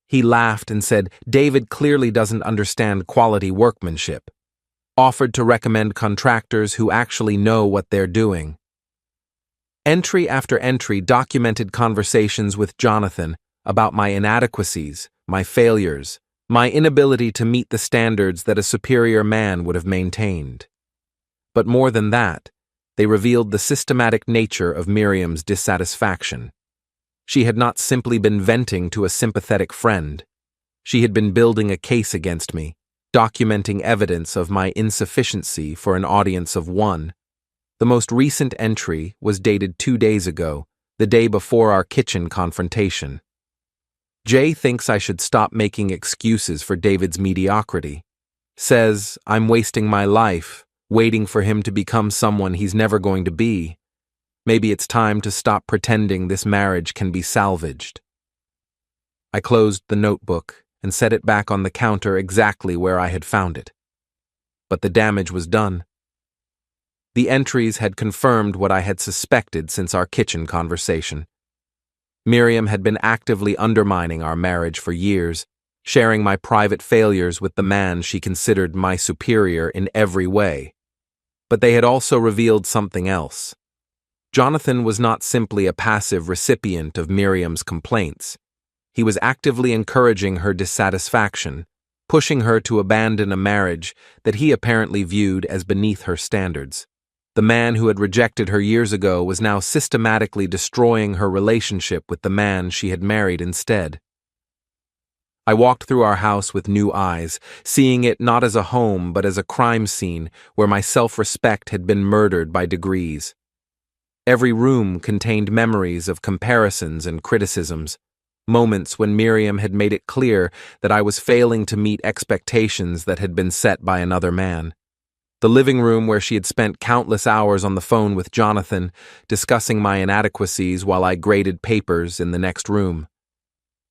He laughed and said David clearly doesn't understand quality workmanship. Offered to recommend contractors who actually know what they're doing. Entry after entry documented conversations with Jonathan about my inadequacies, my failures, my inability to meet the standards that a superior man would have maintained. But more than that, they revealed the systematic nature of Miriam's dissatisfaction. She had not simply been venting to a sympathetic friend. She had been building a case against me, documenting evidence of my insufficiency for an audience of one. The most recent entry was dated 2 days ago, the day before our kitchen confrontation. Jay thinks I should stop making excuses for David's mediocrity. Says I'm wasting my life, waiting for him to become someone he's never going to be. Maybe it's time to stop pretending this marriage can be salvaged. I closed the notebook and set it back on the counter exactly where I had found it. But the damage was done. The entries had confirmed what I had suspected since our kitchen conversation. Miriam had been actively undermining our marriage for years, sharing my private failures with the man she considered my superior in every way. But they had also revealed something else. Jonathan was not simply a passive recipient of Miriam's complaints. He was actively encouraging her dissatisfaction, pushing her to abandon a marriage that he apparently viewed as beneath her standards. The man who had rejected her years ago was now systematically destroying her relationship with the man she had married instead. I walked through our house with new eyes, seeing it not as a home but as a crime scene where my self-respect had been murdered by degrees. Every room contained memories of comparisons and criticisms, moments when Miriam had made it clear that I was failing to meet expectations that had been set by another man. The living room where she had spent countless hours on the phone with Jonathan, discussing my inadequacies while I graded papers in the next room.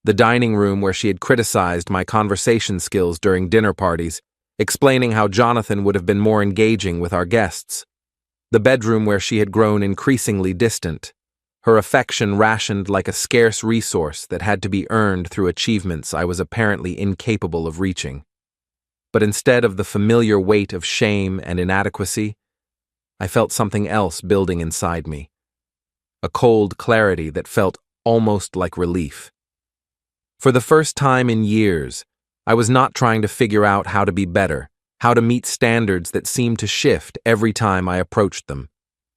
The dining room where she had criticized my conversation skills during dinner parties, explaining how Jonathan would have been more engaging with our guests. The bedroom where she had grown increasingly distant, her affection rationed like a scarce resource that had to be earned through achievements I was apparently incapable of reaching. But instead of the familiar weight of shame and inadequacy, I felt something else building inside me. A cold clarity that felt almost like relief. For the first time in years, I was not trying to figure out how to be better, how to meet standards that seemed to shift every time I approached them.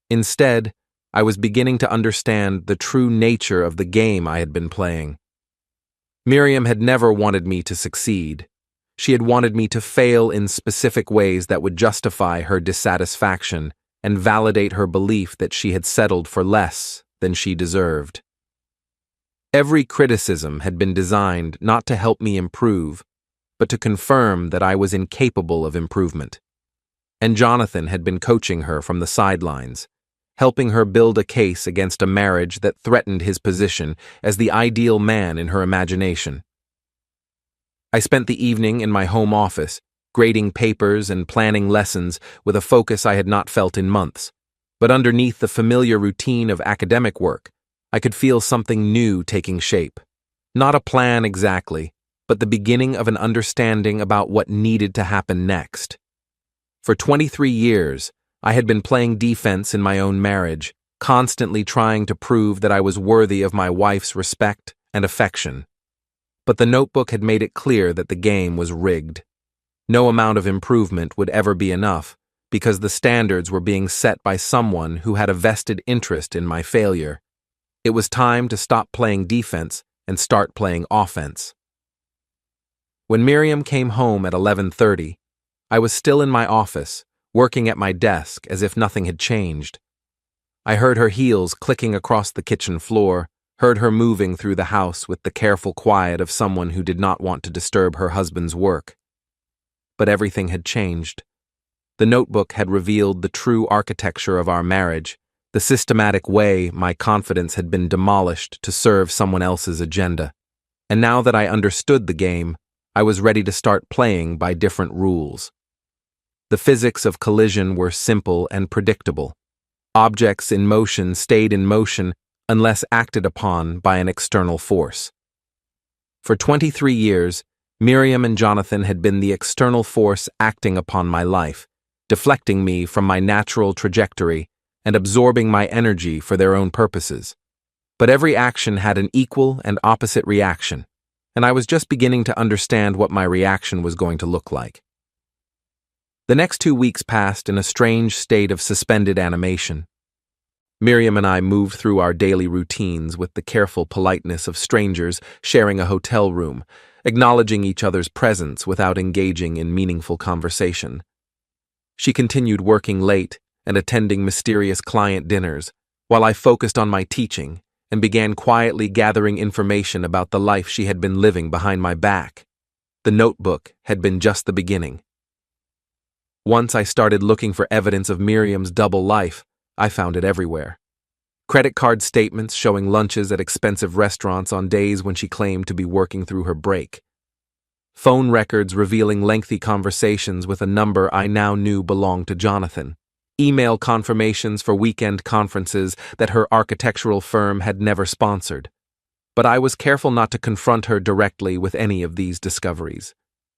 Instead, I was beginning to understand the true nature of the game I had been playing. Miriam had never wanted me to succeed. She had wanted me to fail in specific ways that would justify her dissatisfaction and validate her belief that she had settled for less than she deserved. Every criticism had been designed not to help me improve, but to confirm that I was incapable of improvement. And Jonathan had been coaching her from the sidelines, helping her build a case against a marriage that threatened his position as the ideal man in her imagination. I spent the evening in my home office, grading papers and planning lessons with a focus I had not felt in months. But underneath the familiar routine of academic work, I could feel something new taking shape. Not a plan exactly, but the beginning of an understanding about what needed to happen next. For 23 years, I had been playing defense in my own marriage, constantly trying to prove that I was worthy of my wife's respect and affection. But the notebook had made it clear that the game was rigged. No amount of improvement would ever be enough, because the standards were being set by someone who had a vested interest in my failure. It was time to stop playing defense and start playing offense. When Miriam came home at 11:30, I was still in my office, working at my desk as if nothing had changed. I heard her heels clicking across the kitchen floor, heard her moving through the house with the careful quiet of someone who did not want to disturb her husband's work. But everything had changed. The notebook had revealed the true architecture of our marriage, the systematic way my confidence had been demolished to serve someone else's agenda. And now that I understood the game, I was ready to start playing by different rules. The physics of collision were simple and predictable. Objects in motion stayed in motion unless acted upon by an external force. For 23 years, Miriam and Jonathan had been the external force acting upon my life, deflecting me from my natural trajectory and absorbing my energy for their own purposes. But every action had an equal and opposite reaction, and I was just beginning to understand what my reaction was going to look like. The next 2 weeks passed in a strange state of suspended animation. Miriam and I moved through our daily routines with the careful politeness of strangers sharing a hotel room, acknowledging each other's presence without engaging in meaningful conversation. She continued working late and attending mysterious client dinners, while I focused on my teaching and began quietly gathering information about the life she had been living behind my back. The notebook had been just the beginning. Once I started looking for evidence of Miriam's double life, I found it everywhere. Credit card statements showing lunches at expensive restaurants on days when she claimed to be working through her break. Phone records revealing lengthy conversations with a number I now knew belonged to Jonathan. Email confirmations for weekend conferences that her architectural firm had never sponsored. But I was careful not to confront her directly with any of these discoveries.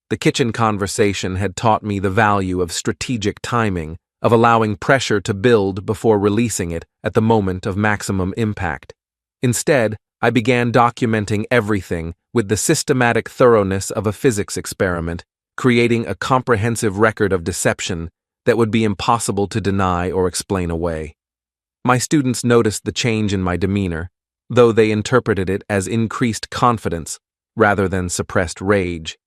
The kitchen conversation had taught me the value of strategic timing, of allowing pressure to build before releasing it at the moment of maximum impact. Instead, I began documenting everything with the systematic thoroughness of a physics experiment, creating a comprehensive record of deception that would be impossible to deny or explain away. My students noticed the change in my demeanor, though they interpreted it as increased confidence rather than suppressed rage.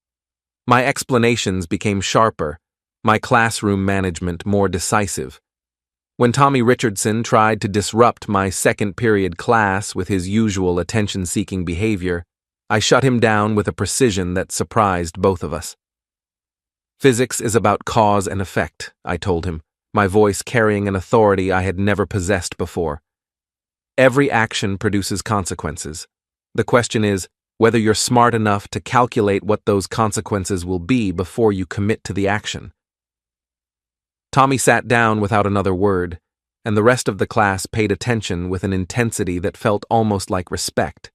My explanations became sharper, my classroom management more decisive. When Tommy Richardson tried to disrupt my second period class with his usual attention-seeking behavior, I shut him down with a precision that surprised both of us. Physics is about cause and effect, I told him, my voice carrying an authority I had never possessed before. Every action produces consequences. The question is whether you're smart enough to calculate what those consequences will be before you commit to the action. Tommy sat down without another word, and the rest of the class paid attention with an intensity that felt almost like respect.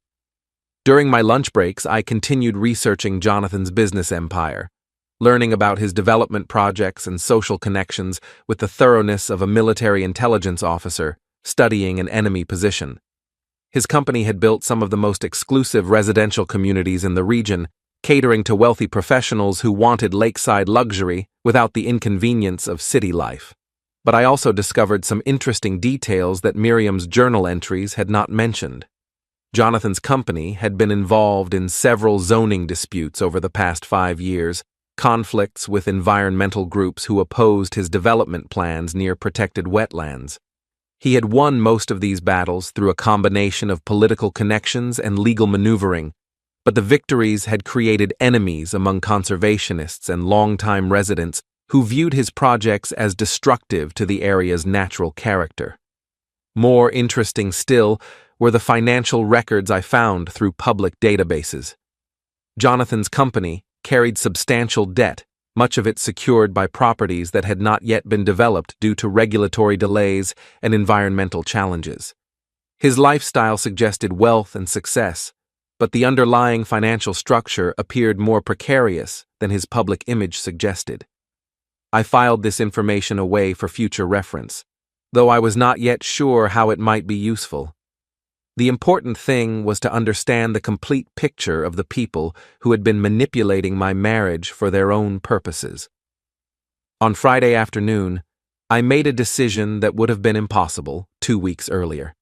During my lunch breaks, I continued researching Jonathan's business empire, learning about his development projects and social connections with the thoroughness of a military intelligence officer studying an enemy position. His company had built some of the most exclusive residential communities in the region, catering to wealthy professionals who wanted lakeside luxury without the inconvenience of city life. But I also discovered some interesting details that Miriam's journal entries had not mentioned. Jonathan's company had been involved in several zoning disputes over the past 5 years, conflicts with environmental groups who opposed his development plans near protected wetlands. He had won most of these battles through a combination of political connections and legal maneuvering, but the victories had created enemies among conservationists and longtime residents who viewed his projects as destructive to the area's natural character. More interesting still were the financial records I found through public databases. Jonathan's company carried substantial debt, much of it secured by properties that had not yet been developed due to regulatory delays and environmental challenges. His lifestyle suggested wealth and success, but the underlying financial structure appeared more precarious than his public image suggested. I filed this information away for future reference, though I was not yet sure how it might be useful. The important thing was to understand the complete picture of the people who had been manipulating my marriage for their own purposes. On Friday afternoon, I made a decision that would have been impossible 2 weeks earlier.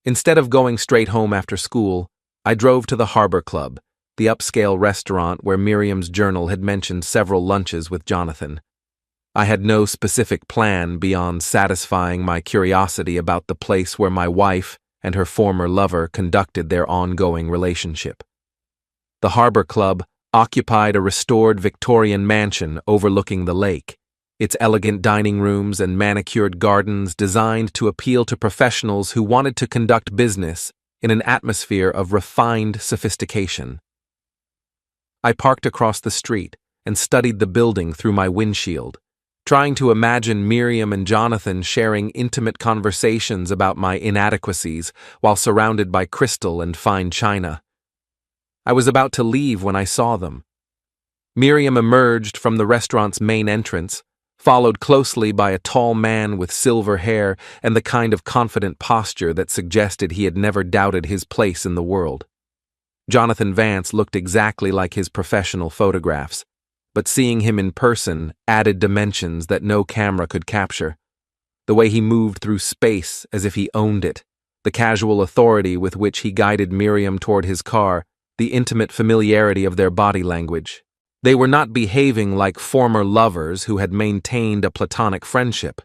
Instead of going straight home after school, I drove to the Harbor Club, the upscale restaurant where Miriam's journal had mentioned several lunches with Jonathan. I had no specific plan beyond satisfying my curiosity about the place where my wife and her former lover conducted their ongoing relationship. The Harbor Club occupied a restored Victorian mansion overlooking the lake, its elegant dining rooms and manicured gardens designed to appeal to professionals who wanted to conduct business in an atmosphere of refined sophistication. I parked across the street and studied the building through my windshield, trying to imagine Miriam and Jonathan sharing intimate conversations about my inadequacies while surrounded by crystal and fine china. I was about to leave when I saw them. Miriam emerged from the restaurant's main entrance, followed closely by a tall man with silver hair and the kind of confident posture that suggested he had never doubted his place in the world. Jonathan Vance looked exactly like his professional photographs, but seeing him in person added dimensions that no camera could capture. The way he moved through space as if he owned it, the casual authority with which he guided Miriam toward his car, the intimate familiarity of their body language. They were not behaving like former lovers who had maintained a platonic friendship.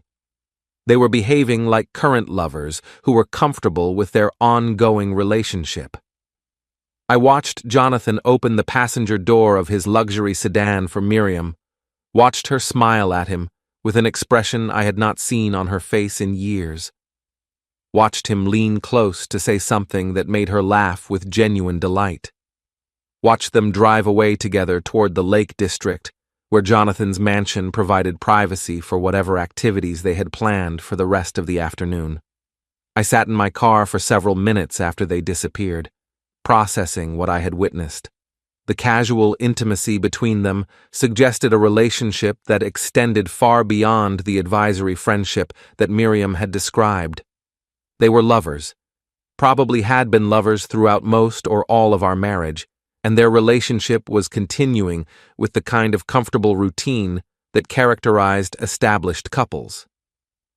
They were behaving like current lovers who were comfortable with their ongoing relationship. I watched Jonathan open the passenger door of his luxury sedan for Miriam, watched her smile at him with an expression I had not seen on her face in years, watched him lean close to say something that made her laugh with genuine delight, watched them drive away together toward the Lake District, where Jonathan's mansion provided privacy for whatever activities they had planned for the rest of the afternoon. I sat in my car for several minutes after they disappeared, processing what I had witnessed. The casual intimacy between them suggested a relationship that extended far beyond the advisory friendship that Miriam had described. They were lovers, probably had been lovers throughout most or all of our marriage, and their relationship was continuing with the kind of comfortable routine that characterized established couples.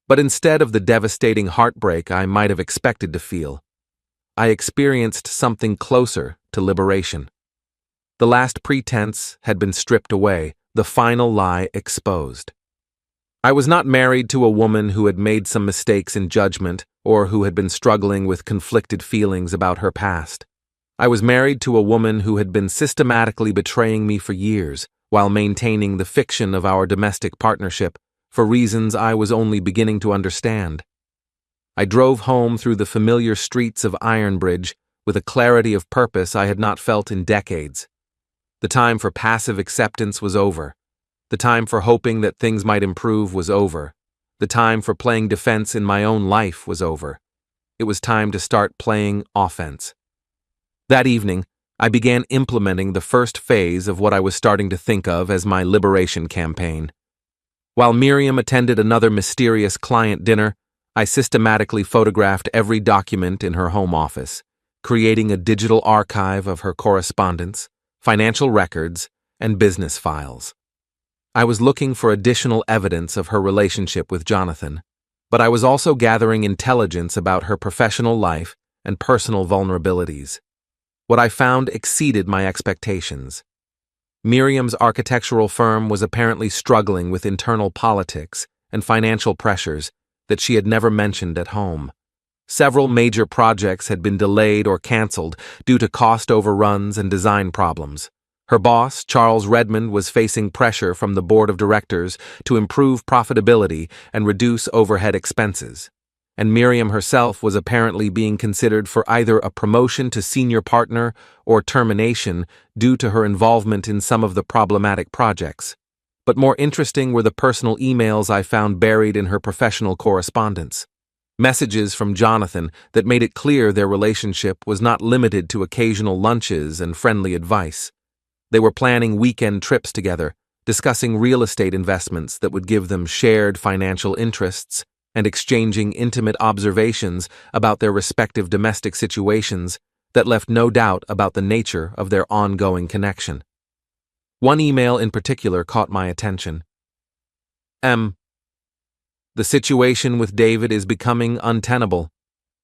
But instead of the devastating heartbreak I might have expected to feel, I experienced something closer to liberation. The last pretense had been stripped away, the final lie exposed. I was not married to a woman who had made some mistakes in judgment or who had been struggling with conflicted feelings about her past. I was married to a woman who had been systematically betraying me for years, while maintaining the fiction of our domestic partnership for reasons I was only beginning to understand. I drove home through the familiar streets of Ironbridge with a clarity of purpose I had not felt in decades. The time for passive acceptance was over. The time for hoping that things might improve was over. The time for playing defense in my own life was over. It was time to start playing offense. That evening, I began implementing the first phase of what I was starting to think of as my liberation campaign. While Miriam attended another mysterious client dinner, I systematically photographed every document in her home office, creating a digital archive of her correspondence, financial records, and business files. I was looking for additional evidence of her relationship with Jonathan, but I was also gathering intelligence about her professional life and personal vulnerabilities. What I found exceeded my expectations. Miriam's architectural firm was apparently struggling with internal politics and financial pressures that she had never mentioned at home. Several major projects had been delayed or canceled due to cost overruns and design problems. Her boss, Charles Redmond, was facing pressure from the board of directors to improve profitability and reduce overhead expenses. And Miriam herself was apparently being considered for either a promotion to senior partner or termination due to her involvement in some of the problematic projects. But more interesting were the personal emails I found buried in her professional correspondence. Messages from Jonathan that made it clear their relationship was not limited to occasional lunches and friendly advice. They were planning weekend trips together, discussing real estate investments that would give them shared financial interests, and exchanging intimate observations about their respective domestic situations that left no doubt about the nature of their ongoing connection. One email in particular caught my attention. The situation with David is becoming untenable.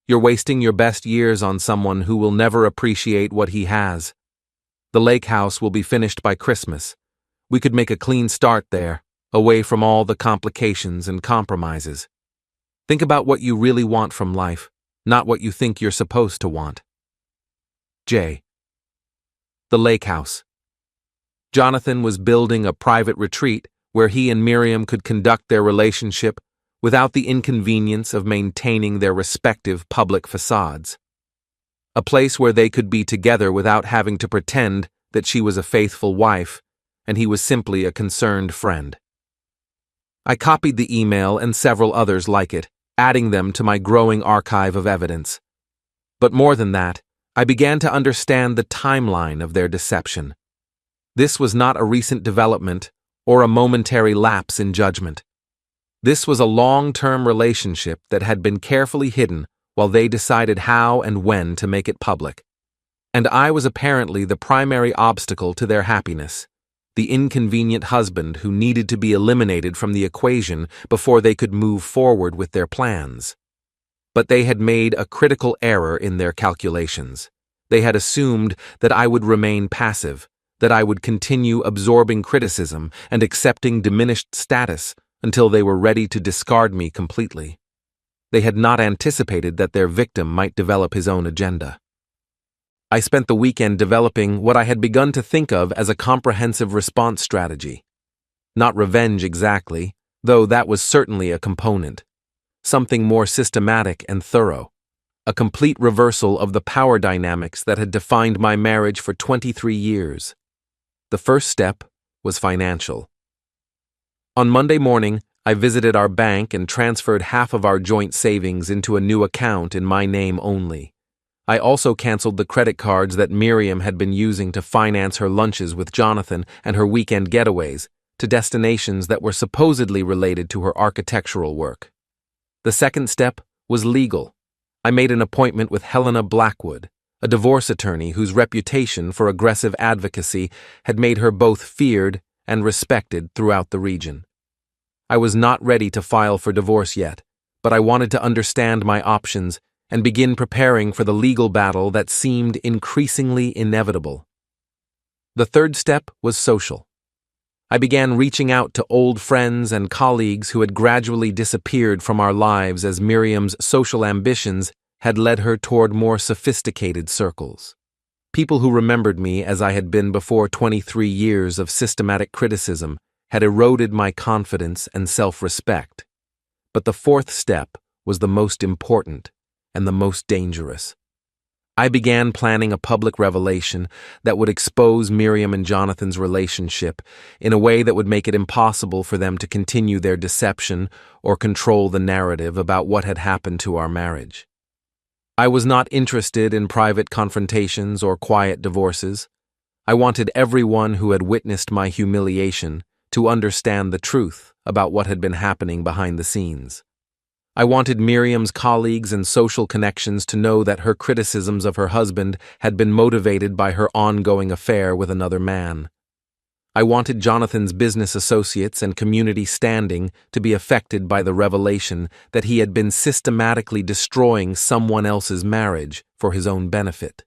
You're wasting your best years on someone who will never appreciate what he has. The lake house will be finished by Christmas. We could make a clean start there, away from all the complications and compromises. Think about what you really want from life, not what you think you're supposed to want. J. The lake house. Jonathan was building a private retreat where he and Miriam could conduct their relationship without the inconvenience of maintaining their respective public facades. A place where they could be together without having to pretend that she was a faithful wife and he was simply a concerned friend. I copied the email and several others like it, adding them to my growing archive of evidence. But more than that, I began to understand the timeline of their deception. This was not a recent development or a momentary lapse in judgment. This was a long-term relationship that had been carefully hidden while they decided how and when to make it public. And I was apparently the primary obstacle to their happiness, the inconvenient husband who needed to be eliminated from the equation before they could move forward with their plans. But they had made a critical error in their calculations. They had assumed that I would remain passive, that I would continue absorbing criticism and accepting diminished status until they were ready to discard me completely. They had not anticipated that their victim might develop his own agenda. I spent the weekend developing what I had begun to think of as a comprehensive response strategy. Not revenge exactly, though that was certainly a component. Something more systematic and thorough. A complete reversal of the power dynamics that had defined my marriage for 23 years. The first step was financial. On Monday morning, I visited our bank and transferred half of our joint savings into a new account in my name only. I also canceled the credit cards that Miriam had been using to finance her lunches with Jonathan and her weekend getaways to destinations that were supposedly related to her architectural work. The second step was legal. I made an appointment with Helena Blackwood, a divorce attorney whose reputation for aggressive advocacy had made her both feared and respected throughout the region. I was not ready to file for divorce yet, but I wanted to understand my options and begin preparing for the legal battle that seemed increasingly inevitable. The third step was social. I began reaching out to old friends and colleagues who had gradually disappeared from our lives as Miriam's social ambitions had led her toward more sophisticated circles. People who remembered me as I had been before 23 years of systematic criticism had eroded my confidence and self-respect. But the fourth step was the most important and the most dangerous. I began planning a public revelation that would expose Miriam and Jonathan's relationship in a way that would make it impossible for them to continue their deception or control the narrative about what had happened to our marriage. I was not interested in private confrontations or quiet divorces. I wanted everyone who had witnessed my humiliation to understand the truth about what had been happening behind the scenes. I wanted Miriam's colleagues and social connections to know that her criticisms of her husband had been motivated by her ongoing affair with another man. I wanted Jonathan's business associates and community standing to be affected by the revelation that he had been systematically destroying someone else's marriage for his own benefit.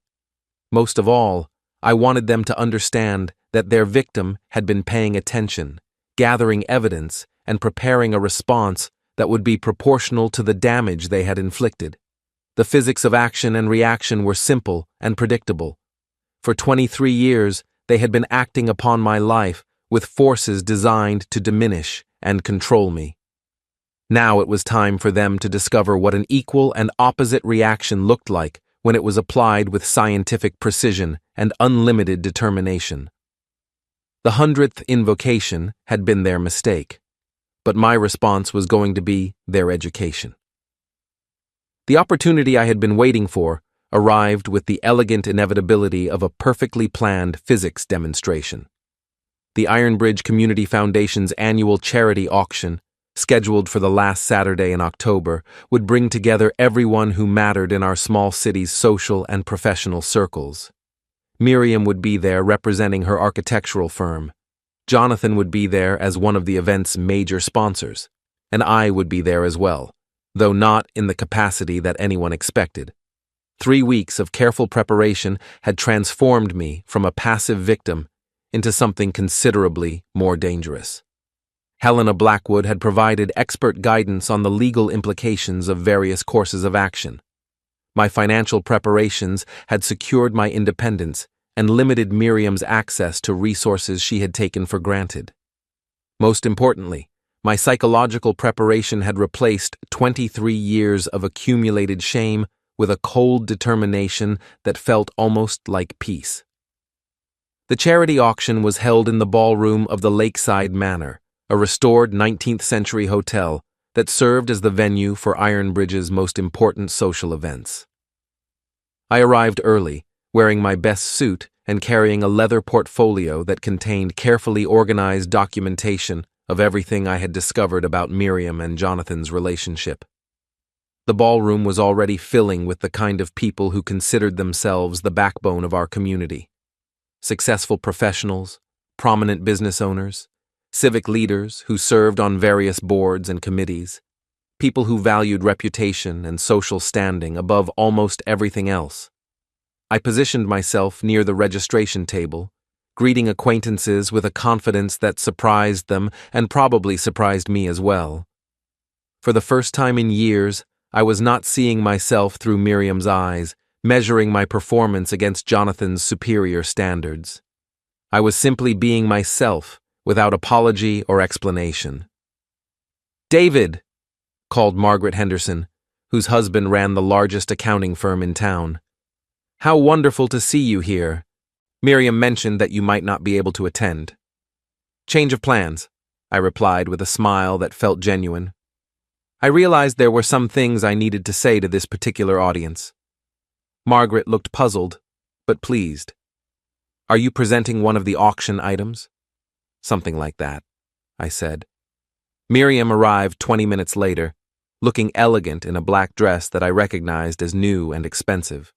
Most of all, I wanted them to understand that their victim had been paying attention, gathering evidence, and preparing a response that would be proportional to the damage they had inflicted. The physics of action and reaction were simple and predictable. For 23 years, they had been acting upon my life with forces designed to diminish and control me. Now it was time for them to discover what an equal and opposite reaction looked like when it was applied with scientific precision and unlimited determination. The 100th invocation had been their mistake, but my response was going to be their education. The opportunity I had been waiting for arrived with the elegant inevitability of a perfectly planned physics demonstration. The Ironbridge Community Foundation's annual charity auction, scheduled for the last Saturday in October, would bring together everyone who mattered in our small city's social and professional circles. Miriam would be there representing her architectural firm. Jonathan would be there as one of the event's major sponsors, and I would be there as well, though not in the capacity that anyone expected. 3 weeks of careful preparation had transformed me from a passive victim into something considerably more dangerous. Helena Blackwood had provided expert guidance on the legal implications of various courses of action. My financial preparations had secured my independence and limited Miriam's access to resources she had taken for granted. Most importantly, my psychological preparation had replaced 23 years of accumulated shame with a cold determination that felt almost like peace. The charity auction was held in the ballroom of the Lakeside Manor, a restored 19th-century hotel that served as the venue for Ironbridge's most important social events. I arrived early, wearing my best suit and carrying a leather portfolio that contained carefully organized documentation of everything I had discovered about Miriam and Jonathan's relationship. The ballroom was already filling with the kind of people who considered themselves the backbone of our community. Successful professionals, prominent business owners, civic leaders who served on various boards and committees, people who valued reputation and social standing above almost everything else. I positioned myself near the registration table, greeting acquaintances with a confidence that surprised them and probably surprised me as well. For the first time in years, I was not seeing myself through Miriam's eyes, measuring my performance against Jonathan's superior standards. I was simply being myself, without apology or explanation. "David," called Margaret Henderson, whose husband ran the largest accounting firm in town. "How wonderful to see you here. Miriam mentioned that you might not be able to attend." "Change of plans," I replied with a smile that felt genuine. I realized there were some things I needed to say to this particular audience. Margaret looked puzzled, but pleased. "Are you presenting one of the auction items?" "Something like that," I said. Miriam arrived 20 minutes later, looking elegant in a black dress that I recognized as new and expensive.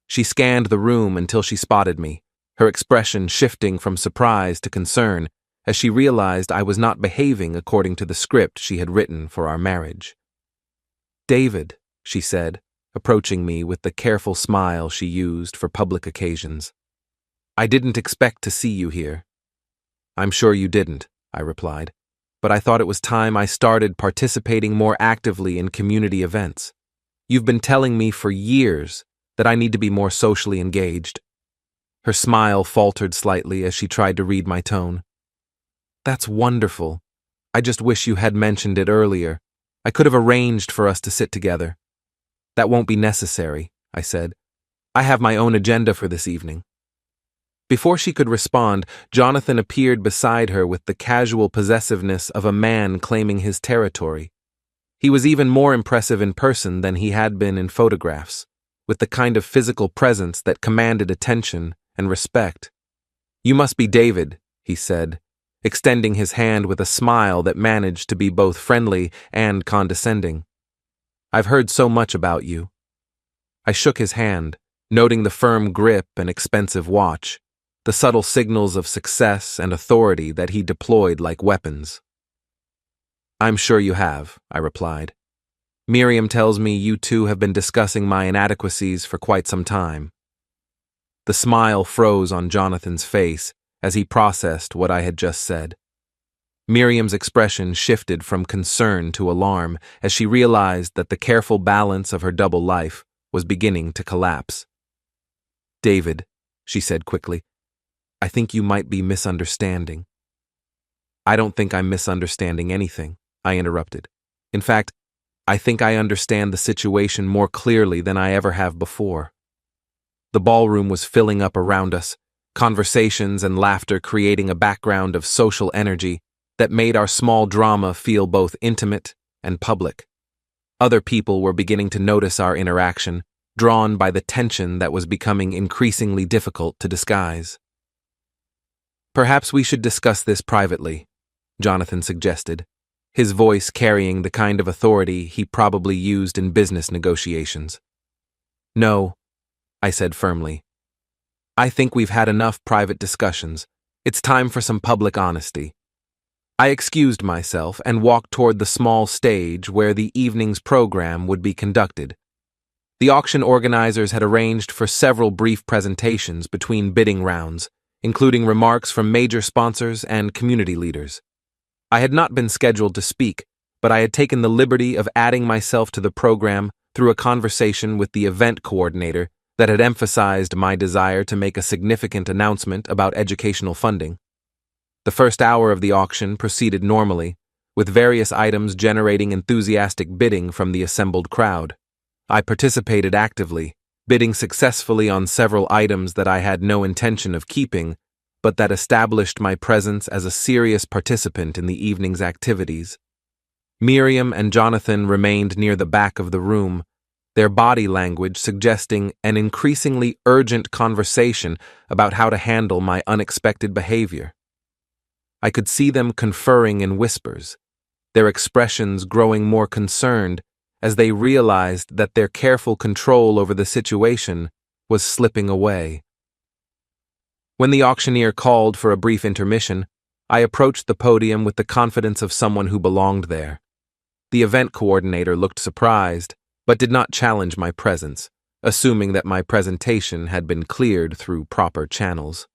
She scanned the room until she spotted me, her expression shifting from surprise to concern as she realized I was not behaving according to the script she had written for our marriage. "David," she said, approaching me with the careful smile she used for public occasions. "I didn't expect to see you here." "I'm sure you didn't," I replied, "but I thought it was time I started participating more actively in community events. You've been telling me for years that I need to be more socially engaged." Her smile faltered slightly as she tried to read my tone. That's wonderful. I just wish you had mentioned it earlier. I could have arranged for us to sit together. That won't be necessary, I said. I have my own agenda for this evening. Before she could respond, Jonathan appeared beside her with the casual possessiveness of a man claiming his territory. He was even more impressive in person than he had been in photographs, with the kind of physical presence that commanded attention and respect. You must be David, he said, extending his hand with a smile that managed to be both friendly and condescending. I've heard so much about you. I shook his hand, noting the firm grip and expensive watch, the subtle signals of success and authority that he deployed like weapons. I'm sure you have, I replied. Miriam tells me you two have been discussing my inadequacies for quite some time. The smile froze on Jonathan's face as he processed what I had just said. Miriam's expression shifted from concern to alarm as she realized that the careful balance of her double life was beginning to collapse. David, she said quickly, I think you might be misunderstanding. I don't think I'm misunderstanding anything, I interrupted. In fact, I think I understand the situation more clearly than I ever have before. The ballroom was filling up around us, conversations and laughter creating a background of social energy that made our small drama feel both intimate and public. Other people were beginning to notice our interaction, drawn by the tension that was becoming increasingly difficult to disguise. Perhaps we should discuss this privately, Jonathan suggested, his voice carrying the kind of authority he probably used in business negotiations. No, I said firmly. I think we've had enough private discussions. It's time for some public honesty. I excused myself and walked toward the small stage where the evening's program would be conducted. The auction organizers had arranged for several brief presentations between bidding rounds, including remarks from major sponsors and community leaders. I had not been scheduled to speak, but I had taken the liberty of adding myself to the program through a conversation with the event coordinator that had emphasized my desire to make a significant announcement about educational funding. The first hour of the auction proceeded normally, with various items generating enthusiastic bidding from the assembled crowd. I participated actively, bidding successfully on several items that I had no intention of keeping, but that established my presence as a serious participant in the evening's activities. Miriam and Jonathan remained near the back of the room, their body language suggesting an increasingly urgent conversation about how to handle my unexpected behavior. I could see them conferring in whispers, their expressions growing more concerned as they realized that their careful control over the situation was slipping away. When the auctioneer called for a brief intermission, I approached the podium with the confidence of someone who belonged there. The event coordinator looked surprised, but did not challenge my presence, assuming that my presentation had been cleared through proper channels.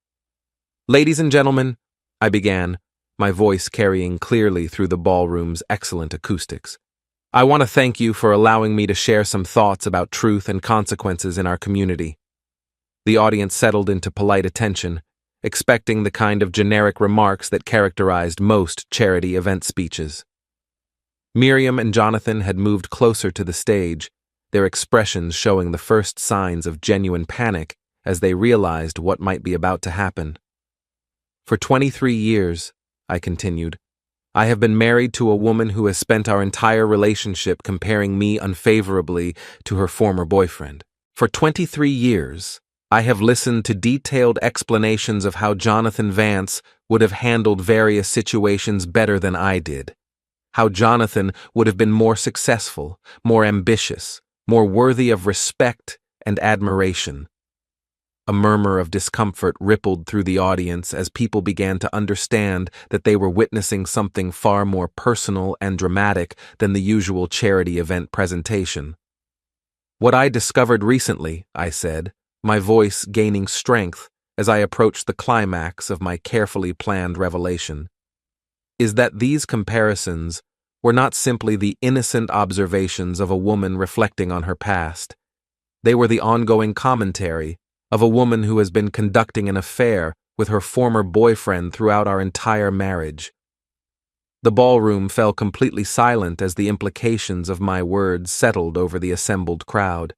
Ladies and gentlemen, I began, my voice carrying clearly through the ballroom's excellent acoustics. I want to thank you for allowing me to share some thoughts about truth and consequences in our community. The audience settled into polite attention, expecting the kind of generic remarks that characterized most charity event speeches. Miriam and Jonathan had moved closer to the stage, their expressions showing the first signs of genuine panic as they realized what might be about to happen. For 23 years, I continued, I have been married to a woman who has spent our entire relationship comparing me unfavorably to her former boyfriend. For 23 years, I have listened to detailed explanations of how Jonathan Vance would have handled various situations better than I did. How Jonathan would have been more successful, more ambitious, more worthy of respect and admiration. A murmur of discomfort rippled through the audience as people began to understand that they were witnessing something far more personal and dramatic than the usual charity event presentation. What I discovered recently, I said, my voice gaining strength as I approached the climax of my carefully planned revelation, is that these comparisons were not simply the innocent observations of a woman reflecting on her past. They were the ongoing commentary of a woman who has been conducting an affair with her former boyfriend throughout our entire marriage. The ballroom fell completely silent as the implications of my words settled over the assembled crowd.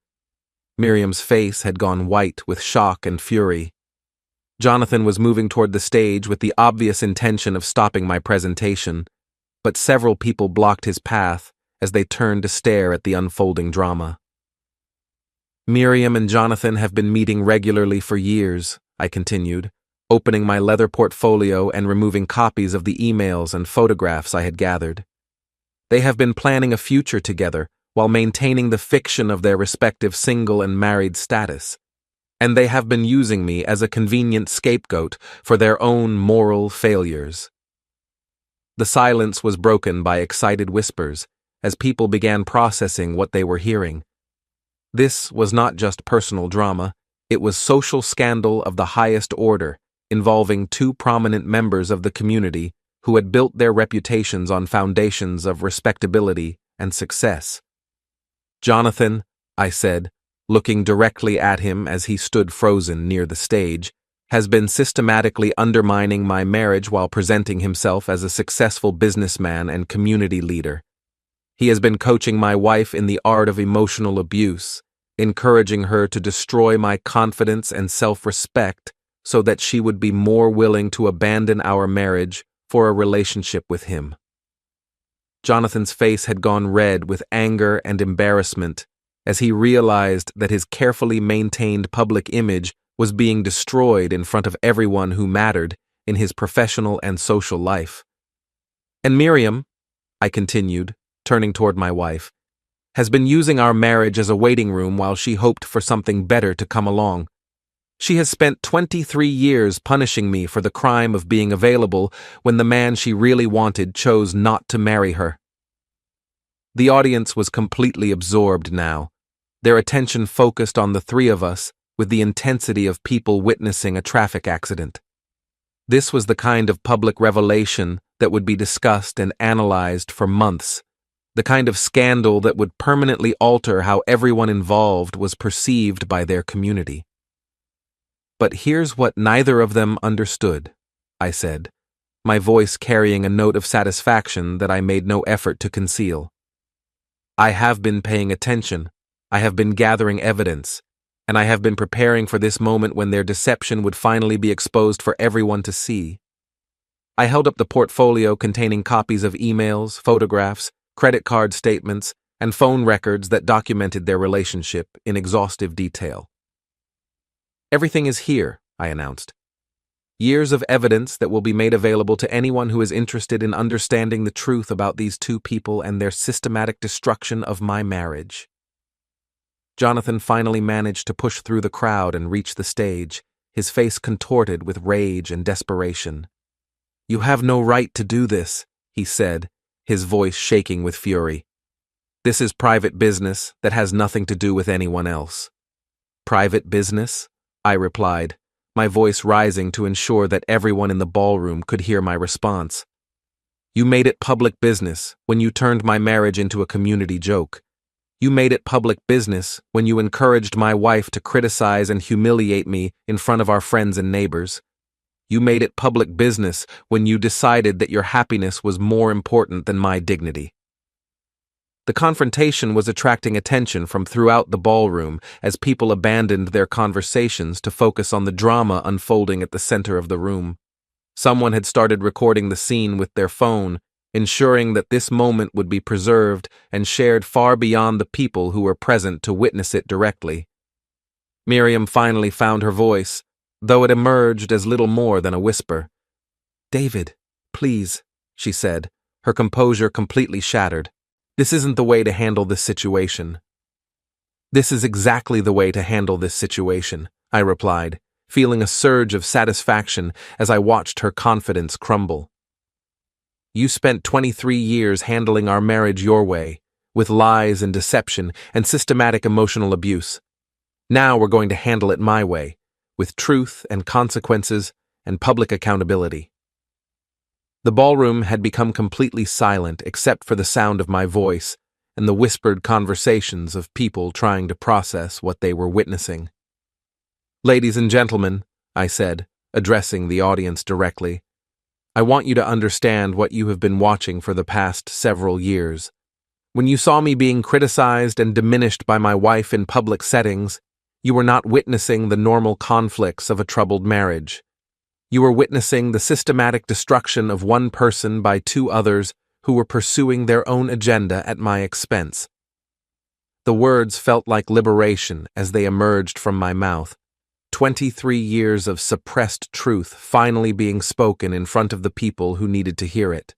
Miriam's face had gone white with shock and fury. Jonathan was moving toward the stage with the obvious intention of stopping my presentation, but several people blocked his path as they turned to stare at the unfolding drama. Miriam and Jonathan have been meeting regularly for years, I continued, opening my leather portfolio and removing copies of the emails and photographs I had gathered. They have been planning a future together while maintaining the fiction of their respective single and married status, and they have been using me as a convenient scapegoat for their own moral failures. The silence was broken by excited whispers as people began processing what they were hearing. This was not just personal drama, it was social scandal of the highest order, involving two prominent members of the community who had built their reputations on foundations of respectability and success. "Jonathan," I said, looking directly at him as he stood frozen near the stage, "has been systematically undermining my marriage while presenting himself as a successful businessman and community leader. He has been coaching my wife in the art of emotional abuse, encouraging her to destroy my confidence and self-respect so that she would be more willing to abandon our marriage for a relationship with him." Jonathan's face had gone red with anger and embarrassment as he realized that his carefully maintained public image was being destroyed in front of everyone who mattered in his professional and social life. "And Miriam," I continued, turning toward my wife, "has been using our marriage as a waiting room while she hoped for something better to come along. She has spent 23 years punishing me for the crime of being available when the man she really wanted chose not to marry her." The audience was completely absorbed now, their attention focused on the three of us with the intensity of people witnessing a traffic accident. This was the kind of public revelation that would be discussed and analyzed for months, the kind of scandal that would permanently alter how everyone involved was perceived by their community. "But here's what neither of them understood," I said, my voice carrying a note of satisfaction that I made no effort to conceal. "I have been paying attention, I have been gathering evidence, and I have been preparing for this moment when their deception would finally be exposed for everyone to see." I held up the portfolio containing copies of emails, photographs, credit card statements, and phone records that documented their relationship in exhaustive detail. "Everything is here," I announced. "Years of evidence that will be made available to anyone who is interested in understanding the truth about these two people and their systematic destruction of my marriage." Jonathan finally managed to push through the crowd and reach the stage, his face contorted with rage and desperation. "You have no right to do this," he said, his voice shaking with fury. "This is private business that has nothing to do with anyone else." "Private business?" I replied, my voice rising to ensure that everyone in the ballroom could hear my response. "You made it public business when you turned my marriage into a community joke. You made it public business when you encouraged my wife to criticize and humiliate me in front of our friends and neighbors. You made it public business when you decided that your happiness was more important than my dignity." The confrontation was attracting attention from throughout the ballroom as people abandoned their conversations to focus on the drama unfolding at the center of the room. Someone had started recording the scene with their phone, ensuring that this moment would be preserved and shared far beyond the people who were present to witness it directly. Miriam finally found her voice, though it emerged as little more than a whisper. "David, please," she said, her composure completely shattered. "This isn't the way to handle this situation." "This is exactly the way to handle this situation," I replied, feeling a surge of satisfaction as I watched her confidence crumble. "You spent 23 years handling our marriage your way, with lies and deception and systematic emotional abuse. Now we're going to handle it my way, with truth and consequences and public accountability." The ballroom had become completely silent except for the sound of my voice and the whispered conversations of people trying to process what they were witnessing. Ladies and gentlemen, I said, addressing the audience directly, I want you to understand what you have been watching for the past several years. When you saw me being criticized and diminished by my wife in public settings, you were not witnessing the normal conflicts of a troubled marriage. You were witnessing the systematic destruction of one person by two others who were pursuing their own agenda at my expense. The words felt like liberation as they emerged from my mouth. 23 years of suppressed truth finally being spoken in front of the people who needed to hear it.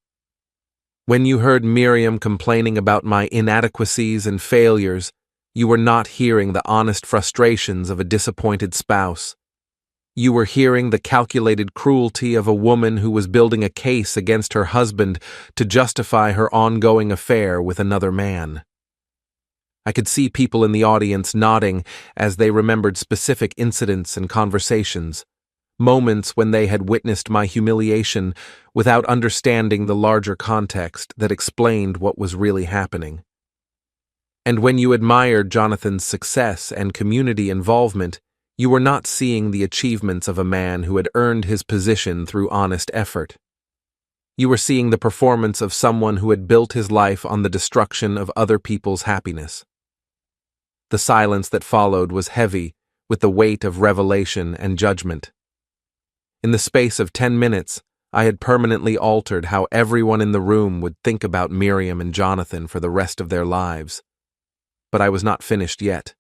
When you heard Miriam complaining about my inadequacies and failures, you were not hearing the honest frustrations of a disappointed spouse. You were hearing the calculated cruelty of a woman who was building a case against her husband to justify her ongoing affair with another man. I could see people in the audience nodding as they remembered specific incidents and conversations, moments when they had witnessed my humiliation without understanding the larger context that explained what was really happening. And when you admired Jonathan's success and community involvement, you were not seeing the achievements of a man who had earned his position through honest effort. You were seeing the performance of someone who had built his life on the destruction of other people's happiness. The silence that followed was heavy with the weight of revelation and judgment. In the space of 10 minutes, I had permanently altered how everyone in the room would think about Miriam and Jonathan for the rest of their lives. But I was not finished yet.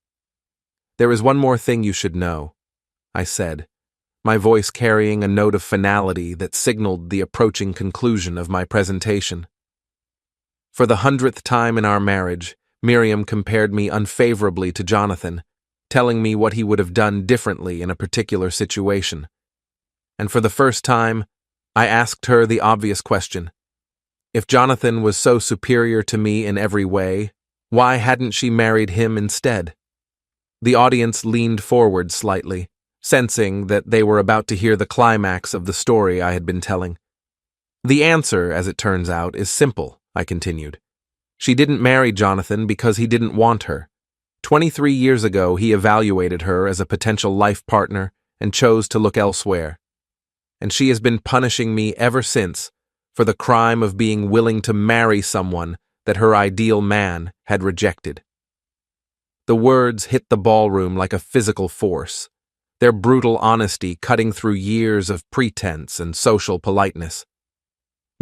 There is one more thing you should know, I said, my voice carrying a note of finality that signaled the approaching conclusion of my presentation. For the 100th time in our marriage, Miriam compared me unfavorably to Jonathan, telling me what he would have done differently in a particular situation. And for the first time, I asked her the obvious question. If Jonathan was so superior to me in every way, why hadn't she married him instead? The audience leaned forward slightly, sensing that they were about to hear the climax of the story I had been telling. The answer, as it turns out, is simple, I continued. She didn't marry Jonathan because he didn't want her. 23 years ago, he evaluated her as a potential life partner and chose to look elsewhere. And she has been punishing me ever since for the crime of being willing to marry someone that her ideal man had rejected. The words hit the ballroom like a physical force, their brutal honesty cutting through years of pretense and social politeness.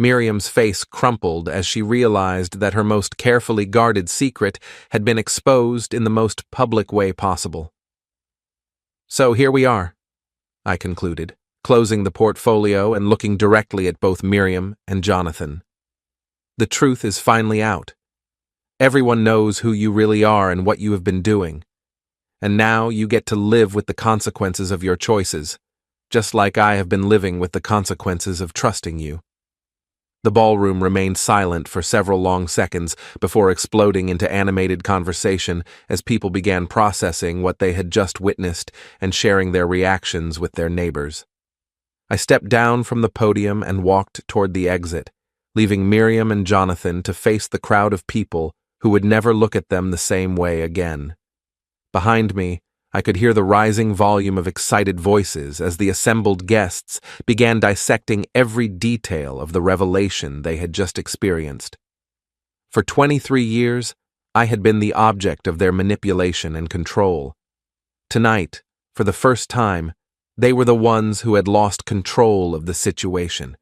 Miriam's face crumpled as she realized that her most carefully guarded secret had been exposed in the most public way possible. So here we are, I concluded, closing the portfolio and looking directly at both Miriam and Jonathan. The truth is finally out. Everyone knows who you really are and what you have been doing. And now you get to live with the consequences of your choices, just like I have been living with the consequences of trusting you. The ballroom remained silent for several long seconds before exploding into animated conversation as people began processing what they had just witnessed and sharing their reactions with their neighbors. I stepped down from the podium and walked toward the exit, leaving Miriam and Jonathan to face the crowd of people who would never look at them the same way again. Behind me, I could hear the rising volume of excited voices as the assembled guests began dissecting every detail of the revelation they had just experienced. For 23 years, I had been the object of their manipulation and control. Tonight, for the first time, they were the ones who had lost control of the situation.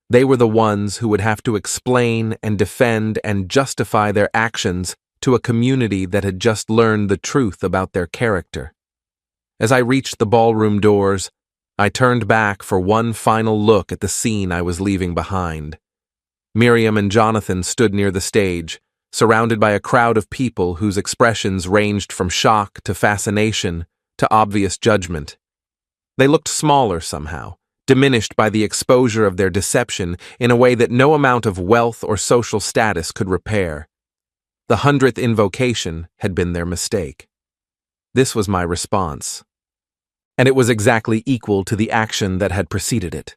They were the ones who would have to explain and defend and justify their actions to a community that had just learned the truth about their character. As I reached the ballroom doors, I turned back for one final look at the scene I was leaving behind. Miriam and Jonathan stood near the stage, surrounded by a crowd of people whose expressions ranged from shock to fascination to obvious judgment. They looked smaller somehow, diminished by the exposure of their deception in a way that no amount of wealth or social status could repair. The 100th invocation had been their mistake. This was my response. And it was exactly equal to the action that had preceded it.